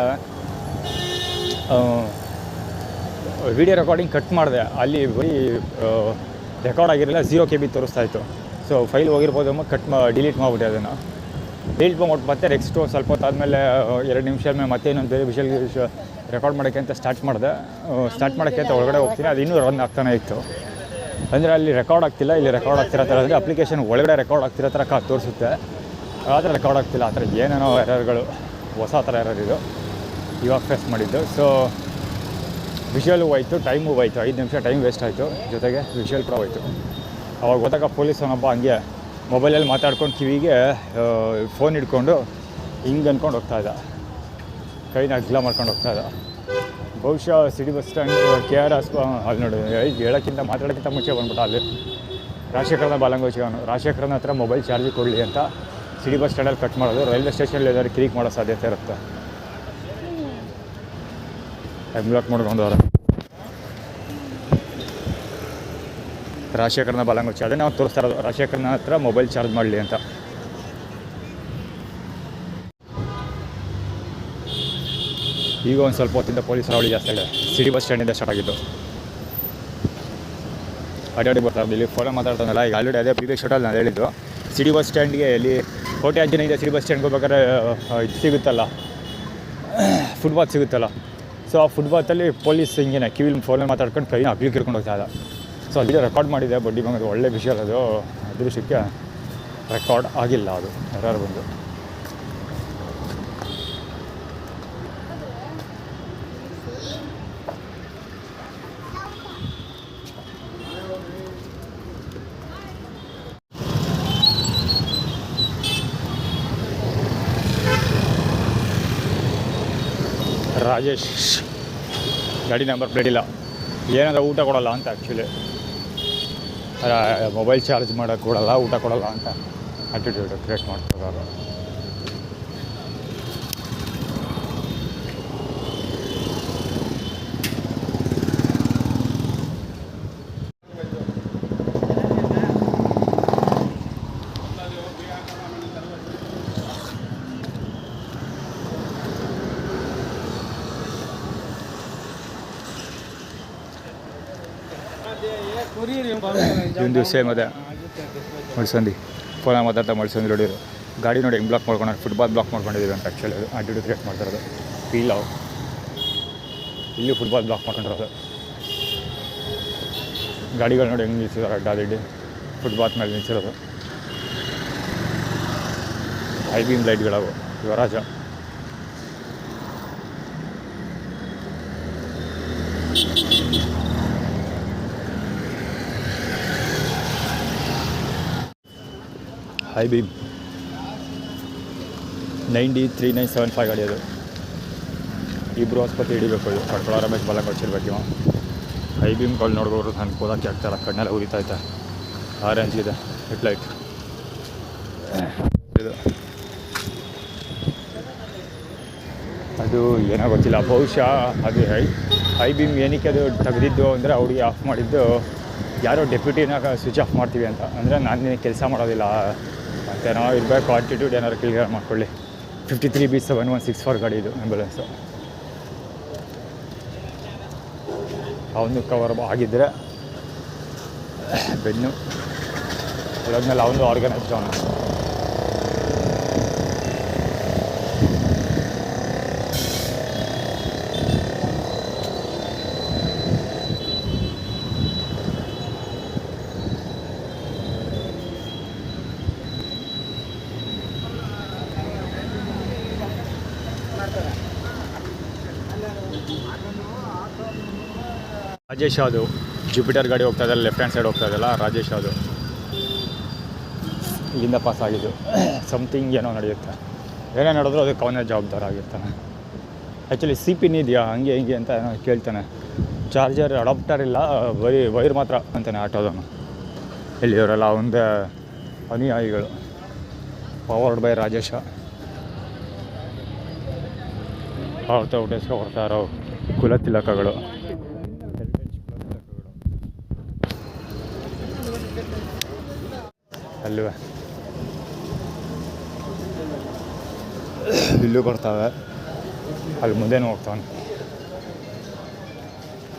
ವಿಡಿಯೋ ರೆಕಾರ್ಡಿಂಗ್ ಕಟ್ ಮಾಡಿದೆ. ಅಲ್ಲಿ ಬರೀ ರೆಕಾರ್ಡ್ ಆಗಿರಲಿಲ್ಲ, 0 KB ತೋರಿಸ್ತಾ ಇತ್ತು. ಸೊ ಫೈಲ್ ಹೋಗಿರ್ಬೋದು ಅಂಬ ಡಿಲೀಟ್ ಮಾಡಿಬಿಟ್ಟೆ ಅದನ್ನು. ಡಿಲೀಟ್ ಮಾಡ್ಬಿಟ್ಟು ಮತ್ತೆ ನೆಕ್ಸ್ಟು ಸ್ವಲ್ಪ ಹೊತ್ತಾದಮೇಲೆ 2 ನಿಮಿಷ ಮೇಲೆ ಮತ್ತೆ ಇನ್ನೊಂದು ಬೇರೆ ವಿಷಯ ರೆಕಾರ್ಡ್ ಮಾಡೋಕ್ಕೆ ಅಂತ ಸ್ಟಾರ್ಟ್ ಮಾಡೋಕ್ಕೆ ಅಂತ ಒಳಗಡೆ ಹೋಗ್ತೀನಿ. ಅದು ಇನ್ನೂ ರನ್ ಆಗ್ತಾನೆ ಇತ್ತು. ಅಂದರೆ ಅಲ್ಲಿ ರೆಕಾರ್ಡ್ ಆಗ್ತಿಲ್ಲ, ಇಲ್ಲಿ ರೆಕಾರ್ಡ್ ಆಗ್ತಿರೋ ಥರ. ಅಂದರೆ ಅಪ್ಲಿಕೇಶನ್ ಒಳಗಡೆ ರೆಕಾರ್ಡ್ ಆಗ್ತಿರೋ ಥರ ತೋರಿಸುತ್ತೆ, ಆದರೆ ರೆಕಾರ್ಡ್ ಆಗ್ತಿಲ್ಲ. ಆ ಥರ ಏನೇನೋ ಎರರ್ಗಳು, ಹೊಸ ಥರ ಎರರ್ ಇದು ಇವಾಗ ಫೇಸ್ ಮಾಡಿದ್ದು. ಸೊ ವಿಷುವಲ್ ಹೋಯ್ತು, ಟೈಮು ಹೋಯ್ತು, 5 ನಿಮಿಷ ಟೈಮ್ ವೇಸ್ಟ್ ಆಯಿತು, ಜೊತೆಗೆ ವಿಷುವಲ್ ಕೂಡ ಹೋಯ್ತು. ಅವಾಗ ಹೋದಾಗ ಪೊಲೀಸನೊಬ್ಬ ಹಂಗೆ ಮೊಬೈಲಲ್ಲಿ ಮಾತಾಡ್ಕೊಂಡು ಕಿವಿಗೆ ಫೋನ್ ಹಿಡ್ಕೊಂಡು ಹಿಂಗೆ ಅಂದ್ಕೊಂಡು ಹೋಗ್ತಾಯಿದ್ದ, ಕೈನ ಅಗ್ಲ ಮಾಡ್ಕೊಂಡು ಹೋಗ್ತಾಯಿದ್ದ. ಬಹುಶಃ ಸಿಟಿ ಬಸ್ ಸ್ಟ್ಯಾಂಡ್ KR ಅಲ್ಲಿ ನೋಡಿ, ಹೇಳೋಕ್ಕಿಂತ ಮಾತಾಡೋಕ್ಕಿಂತ ಮುಂಚೆ ಬಂದ್ಬಿಟ್ಟ ಅಲ್ಲಿ ರಾಜಶೇಖರನ ಬಾಲಂಗೋಚಿ. ಅವನು ರಾಜಶೇಖರನ ಹತ್ರ ಮೊಬೈಲ್ ಚಾರ್ಜಿಗೆ ಕೊಡಲಿ ಅಂತ ಸಿಟಿ ಬಸ್ ಸ್ಟ್ಯಾಂಡಲ್ಲಿ ಕಟ್ ಮಾಡೋದು. ರೈಲ್ವೆ ಸ್ಟೇಷನಲ್ಲಿ ಏನಾದ್ರು ಕ್ಲಿಕ್ ಮಾಡೋ ಸಾಧ್ಯತೆ ಇರುತ್ತೆ. ಬ್ಲಾಕ್ ಮಾಡ್ಕೊಂಡು ಅವರ ರಾಜಶೇಖರನ ಬಾಲಂಗುಚಿ ಅದೇ ನಾವು ತೋರಿಸ್ತಾ ಇರೋದು. ರಾಜಶೇಖರನ ಹತ್ರ ಮೊಬೈಲ್ ಚಾರ್ಜ್ ಮಾಡಲಿ ಅಂತ. ಈಗ ಒಂದು ಸ್ವಲ್ಪ ಹೊತ್ತಿಂದ ಪೊಲೀಸರ ಅವಳಿ ಜಾಸ್ತಿ ಇದೆ. ಸಿಟಿ ಬಸ್ ಸ್ಟ್ಯಾಂಡಿಂದ ಸ್ಟಾರ್ಟ್ ಆಗಿದ್ದು. ಅಡ್ಡಾಡಿ ಬರ್ತಾರೆ ಇಲ್ಲಿ ಫೋನ್ ಮಾತಾಡ್ತಾನಲ್ಲ. ಈಗ ಆಲ್ರೆಡಿ ಅದೇ ಪ್ರೀವಿಯಸ್ ಶೋಟಲ್ಲಿ ನಾನು ಹೇಳಿದ್ದು, ಸಿಟಿ ಬಸ್ ಸ್ಟ್ಯಾಂಡ್ಗೆ ಇಲ್ಲಿ ಕೋಟೆ ಆಂಜನೇಯ ಸಿಟಿ ಬಸ್ ಸ್ಟ್ಯಾಂಡ್ಗೆ ಹೋಗ್ಬೇಕಾದ್ರೆ ಇದು ಸಿಗುತ್ತಲ್ಲ, ಫುಟ್ಪಾತ್ ಸಿಗುತ್ತಲ್ಲ. ಸೊ ಆ ಫುಟ್ಪಾತಲ್ಲಿ ಪೊಲೀಸ್ ಹಿಂಗೇನೆ ಕಿವಿಲಿ ಫೋನಲ್ಲಿ ಮಾತಾಡ್ಕೊಂಡು ಕೈನ ಅಗ್ಲಿಕ್ಕೆ ಇರ್ಕೊಂಡು ಹೋಗ್ತಾ ಇದ್ದ. ಸೊ ಅಲ್ಲಿ ರೆಕಾರ್ಡ್ ಮಾಡಿದೆ. ಬಡ್ಡಿ ಬಂಗೋದು ಒಳ್ಳೆ ವಿಷಯ ಅದು. ಅದೃಷ್ಟಕ್ಕೆ ರೆಕಾರ್ಡ್ ಆಗಿಲ್ಲ, ಅದು ಎರರ್ ಬಂದು. ರಾಜೇಶ್ ಗಾಡಿ ನಂಬರ್ ಪ್ಲೇಟ್ ಇಲ್ಲ, ಏನಂದ್ರೆ ಊಟ ಕೊಡಲ್ಲ ಅಂತ. ಆ್ಯಕ್ಚುಲಿ ಮೊಬೈಲ್ ಚಾರ್ಜ್ ಮಾಡೋಕ್ಕೆ ಕೊಡಲ್ಲ, ಊಟ ಕೊಡಲ್ಲ ಅಂತ ಆ್ಯಟಿಟ್ಯೂಡ್ ಕ್ರಿಯೇಟ್ ಮಾಡ್ತಾರೆ. ಒಂದು ಸೇಮ್ ಅದೇ ಮಳ್ಸಂದಿ ಫೋನ ಮಾತಾಡ್ತಾ ಮಳ್ಸಂದಿ ನೋಡಿದ್ರು. ಗಾಡಿ ನೋಡಿ ಹೆಂಗೆ ಬ್ಲಾಕ್ ಮಾಡ್ಕೊಂಡು ಫುಟ್ಪಾತ್ ಬ್ಲಾಕ್ ಮಾಡ್ಕೊಂಡಿದ್ದೀವಿ ಅಂತ. ಆ್ಯಕ್ಚುಲಿ ಅದು ಆ್ಯಟಿಟ್ಯೂಡ್ ಕ್ರಿಯೇಟ್ ಮಾಡ್ತಿರೋದು. ಫೀಲ್ ಅವು ಇಲ್ಲಿ ಫುಟ್ಪಾತ್ ಬ್ಲಾಕ್ ಮಾಡ್ಕೊಂಡಿರೋದು. ಗಾಡಿಗಳು ನೋಡಿ ಹೆಂಗೆ ನಿಲ್ಸಿದ್ದಾರೆ ಅಡ್ಡಾದಿಡ್ಡಿ ಫುಟ್ಪಾತ್ ಮೇಲೆ ನಿಲ್ಸಿರೋದು. ಐ ಬೀಮ್ ಲೈಟ್ಗಳವು ಯುವರಾಜ. ಹೈ ಬೀಮ್ 93975 ಗಾಡಿ ಅದು. ಇಬ್ಬರು ಆಸ್ಪತ್ರೆ ಹಿಡಿಬೇಕು. ಇದು ಕಡ್ಕೊಳ ರಮೇಶ್ ಬಲ್ಲ ಕೊಡ್ಸಿರ್ಬೇಕು ಇವ. ಹೈ ಬೀಮ್ಗಳು ನೋಡ್ಬೋದು, ನನಗೆ ಓದೋಕ್ಕೆ ಆಗ್ತಾಯಿಲ್ಲ, ಕಣ್ಣೆಲ್ಲ ಉರಿತಾಯ್ತೆ. ಆರೆಂಜ್ ಇದೆ ಹೆಡ್ಲೈಟ್. ಇದು ಅದು ಏನೋ ಗೊತ್ತಿಲ್ಲ, ಬಹುಶಃ ಅದು ಹೈ ಬೀಮ್ ಏನಕ್ಕೆ ಅದು ತೆಗೆದಿದ್ದು ಅಂದರೆ ಅವ್ರಿಗೆ ಆಫ್ ಮಾಡಿದ್ದು ಯಾರೋ ಡೆಪ್ಯೂಟಿನಾಗ ಸ್ವಿಚ್ ಆಫ್ ಮಾಡ್ತೀವಿ ಅಂತ. ಅಂದರೆ ನಾನು ಕೆಲಸ ಮಾಡೋದಿಲ್ಲ ಅಂತ ಏನೋ ಇರಬೇಕು, ಆಟಿಟ್ಯೂಡ್ ಏನಾದ್ರು ಕ್ಲಿಯರ್ ಮಾಡ್ಕೊಳ್ಳಿ. 53B7164 ಗಾಡಿ ಇದು ಆ್ಯಂಬುಲೆನ್ಸು. ಅವನು ಕವರ್ ಆಗಿದ್ದರೆ ಬೆನ್ನು ಅದಾದ್ಮೇಲೆ ಅವನು ಆರ್ಗನೈಸ್ಡ್ ಅವನು. ರಾಜೇಶ್ ಅದು ಜುಪಿಟರ್ ಗಾಡಿ ಹೋಗ್ತಾ ಇದಲ್ಲ, ಲೆಫ್ಟ್ ಹ್ಯಾಂಡ್ ಸೈಡ್ ಹೋಗ್ತಾ ಇದಲ್ಲ, ರಾಜೇಶ್ ಅದು ಇಲ್ಲಿಂದ ಪಾಸ್ ಆಗಿದ್ದು. ಸಮಥಿಂಗ್ ಏನೋ ನಡೆಯುತ್ತೆ, ಏನೇ ನಡೆದ್ರು ಅದಕ್ಕೆ ಅವನೇ ಜವಾಬ್ದಾರ ಆಗಿರ್ತಾನೆ. ಆ್ಯಕ್ಚುಲಿ ಸಿ ಪಿನ್ ಇದೆಯಾ ಹಂಗೆ ಹಿಂಗೆ ಅಂತ ಏನೋ ಕೇಳ್ತಾನೆ. ಚಾರ್ಜರ್ ಅಡಾಪ್ಟರ್ ಇಲ್ಲ, ಬರೀ ವೈರ್ ಮಾತ್ರ ಅಂತಾನೆ ಆಟೋದವನು. ಇಲ್ಲಿ ಇವರೆಲ್ಲ ಒಂದೇ ಅನುಯಾಯಿಗಳು. Powered by Rajesh. ಅವ್ರ ಊಟಸ್ಕೊ ಬರ್ತಾ ಇರೋ ಕುಲ ತಿಲಕಗಳು. ಅಲ್ವೇ ಇಲ್ಲೂ ಬರ್ತಾವೆ, ಅಲ್ಲಿ ಮುಂದೆನೂ ಹೋಗ್ತಾವೆ.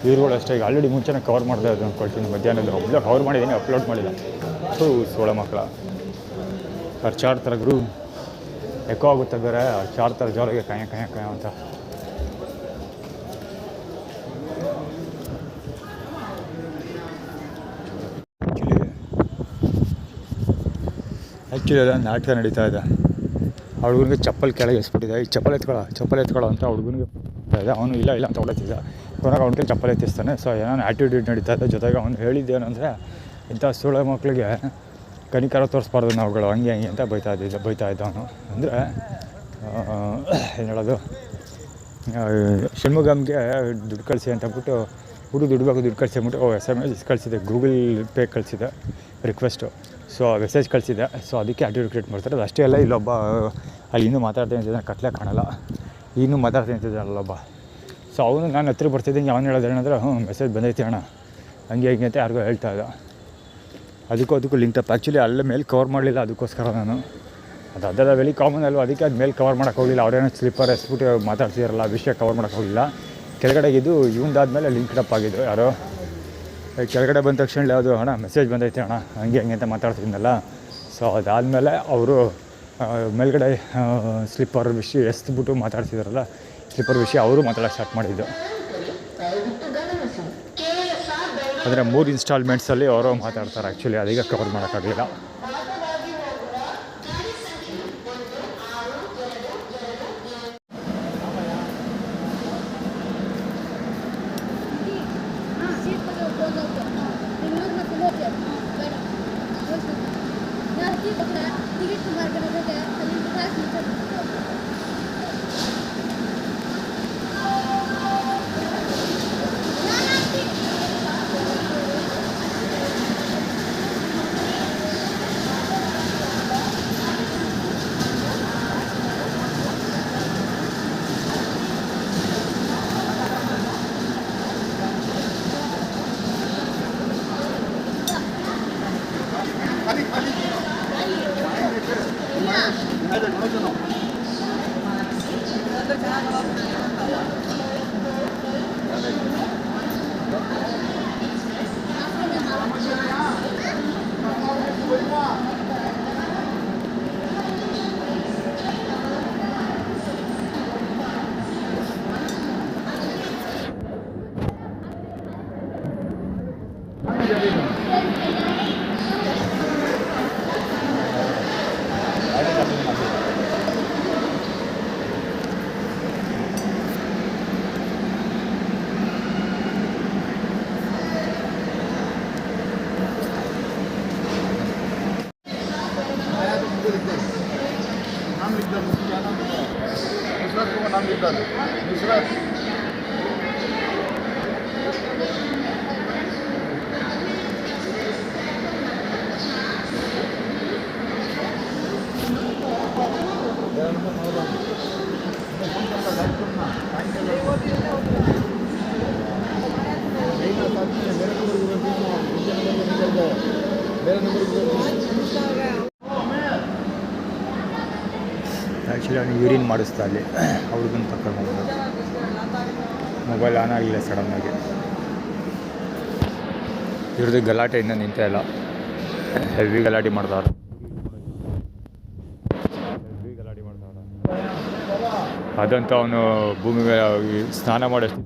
ಇವ್ರುಗಳು ಅಷ್ಟೇ. ಈಗ ಆಲ್ರೆಡಿ ಮುಂಚೆನೇ ಕವರ್ ಮಾಡಿದೆ ಅದು ಅಂದ್ಕೊಳ್ತೀನಿ. ಮಧ್ಯಾಹ್ನದ ಒಬ್ಬಳೆ ಕವರ್ ಮಾಡಿದ್ದೀನಿ, ಅಪ್ಲೋಡ್ ಮಾಡಿಲ್ಲ. ಸೋಳ ಮಕ್ಕಳ ಅವ್ರು ಚಾಡ್ತಾರೆ ಗುರು, ಎಕೋ ಆಗುತ್ತೆ ಬೇರೆ, ಚಾಡ್ತಾರೆ ಜೋರಾಗೆ ಕಾಯ ಕಾಯ ಕಾಯ ಅಂತ. ಆ್ಯಕ್ಚುಲಿ ಅದೊಂದು ನಾಟಕ ನಡೀತಾ ಇದೆ. ಆ ಹುಡುಗನಿಗೆ ಚಪ್ಪಲ್ ಕೆಳಗೆ ಎಸ್ಬಿಟ್ಟಿದೆ. ಈ ಚಪ್ಪಲ್ ಎತ್ಕೊಳ್ಳೋ ಅಂತ ಹುಡುಗನಿಗೆ ಇದೆ. ಅವನು ಇಲ್ಲ ಅಂತ ಹೊಡೆತಿದ್ದ. ಕೊನೆಗೆ ಅವ್ನ ಕೈ ಚಪ್ಪಲ್ ಎತ್ತಿಸ್ತಾನೆ. ಸೊ ಏನೋ ಆ್ಯಟಿಟ್ಯೂಡ್ ನಡೀತಾ ಇದೆ. ಜೊತೆಗೆ ಅವನು ಹೇಳಿದ್ದೇನೆಂದರೆ, ಇಂಥ ಸುಳ್ಳ ಮಕ್ಕಳಿಗೆ ಕನಿಕರ ತೋರಿಸ್ಬಾರ್ದು ನಾವುಗಳು, ಹಂಗೆ ಅಂತ ಬೈತಾ ಇದ್ದ ಅವನು. ಅಂದರೆ ಏನು ಹೇಳೋದು, ಷಣ್ಮುಗಮ್ಗೆ ದುಡ್ಡು ಕಳಿಸಿ ಅಂತ ಅಂದ್ಬಿಟ್ಟು ದುಡ್ಡು ಕಳಿಸಿ ಅಂದ್ಬಿಟ್ಟು SMS ಕಳಿಸಿದೆ, ಗೂಗಲ್ ಪೇ ಕಳಿಸಿದೆ ರಿಕ್ವೆಸ್ಟು. ಸೊ ಮೆಸೇಜ್ ಕಳಿಸಿದೆ. ಸೊ ಅದಕ್ಕೆ ಆ್ಯಟಿಟ್ಯೂಡ್ ಕ್ರಿಯೇಟ್ ಮಾಡ್ತಾರೆ. ಅದು ಅಷ್ಟೇ ಅಲ್ಲ, ಇಲ್ಲೊಬ್ಬ ಅಲ್ಲಿ ಇನ್ನೂ ಮಾತಾಡ್ತೀನಿ ಅಂತಿದ್ದಾನೆ, ಕತ್ಲೆ ಕಾಣಲ್ಲ, ಇನ್ನೂ ಮಾತಾಡ್ತೀನಿ ಅಂತಿದ್ದಾನೆ ಅಲ್ಲೊಬ್ಬ. ಸೊ ಅವನು ನಾನು ಹತ್ರ ಬರ್ತಿದ್ದಂಗೆ ಅವನು ಹೇಳೋದು ಏನಂದ್ರೆ, ಮೆಸೇಜ್ ಬಂದೈತಿ ಅಣ್ಣ ಹಂಗೆ ಅಂತ ಯಾರಿಗೋ ಹೇಳ್ತಾ ಇದ್ದ. ಅದಕ್ಕೂ ಲಿಂಕ್ ಅಪ್. ಆ್ಯಕ್ಚುಲಿ ಅಲ್ಲೇ ಮೇಲೆ ಕವರ್ ಮಾಡಲಿಲ್ಲ, ಅದಕ್ಕೋಸ್ಕರ ನಾನು ಅದೆಲ್ಲ ವೆರಿ ಕಾಮನ್ ಅಲ್ವ, ಅದಕ್ಕೆ ಅದು ಮೇಲೆ ಕವರ್ ಮಾಡೋಕ್ಕೆ ಹೋಗಲಿಲ್ಲ. ಅವರೇನೋ ಸ್ಲಿಪ್ಪರ್ ಎಸ್ಬಿಟ್ಟು ಮಾತಾಡ್ತಿದಾರಲ್ಲ, ವಿಷಯ ಕವರ್ ಮಾಡೋಕ್ಕೆ ಹೋಗಲಿಲ್ಲ. ಕೆಳಗಡೆಗಿದ್ದು ಇವಂದಾದ್ಮೇಲೆ ಲಿಂಕ್ ಅಪ್ ಆಗಿದ್ದು. ಯಾರೋ ಕೆಳಗಡೆ ಬಂದ ತಕ್ಷಣ ಯಾವುದು ಅಣ್ಣ ಮೆಸೇಜ್ ಬಂದೈತೆ ಅಣ್ಣ ಹಂಗೆ ಅಂತ ಮಾತಾಡ್ತಿದ್ನಲ್ಲ. ಸೊ ಅದಾದಮೇಲೆ ಅವರು ಮೇಲ್ಗಡೆ ಸ್ಲಿಪ್ಪರ್ ವಿಷಯ ಎಸ್ಬಿಟ್ಟು ಮಾತಾಡ್ತಿದಾರಲ್ಲ, ಸ್ಲಿಪ್ಪರ್ ವಿಷಯ ಅವರು ಮಾತಾಡೋಕ್ಕೆ ಸ್ಟಾರ್ಟ್ ಮಾಡಿದ್ದು. ಅಂದರೆ 3 ಇನ್ಸ್ಟಾಲ್ಮೆಂಟ್ಸಲ್ಲಿ ಅವರು ಮಾತಾಡ್ತಾರೆ. ಆ್ಯಕ್ಚುಲಿ ಅದೀಗ ಕವರ್ ಮಾಡೋಕ್ಕಾಗಲಿಲ್ಲ. ಆ್ಯಕ್ಚುಲಿ ಅವನು ಯೂರಿನ್ ಮಾಡಿಸ್ತಾ ಅಲ್ಲಿ ಅವ್ರಿಗೂ ತಕೊಂಡು ಮೊಬೈಲ್ ಆನ್ ಆಗಲಿಲ್ಲ ಸಡನ್ನಾಗಿ. ಇವ್ರದ್ದು ಗಲಾಟೆ ಇನ್ನೂ ನಿಂತೇ ಇಲ್ಲ, ಹೆವಿ ಗಲಾಟೆ ಮಾಡ್ತಾರೆ. ಅದಂತ ಅವನು ಭೂಮಿ ಮೇಲೆ ಸ್ನಾನ ಮಾಡೋಷ್ಟು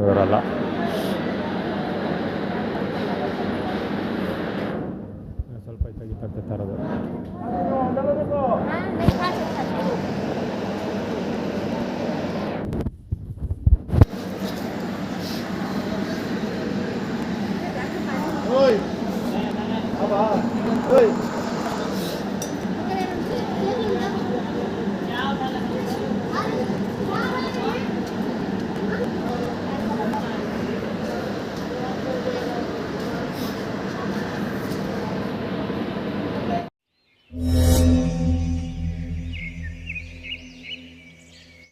ಇವರಲ್ಲ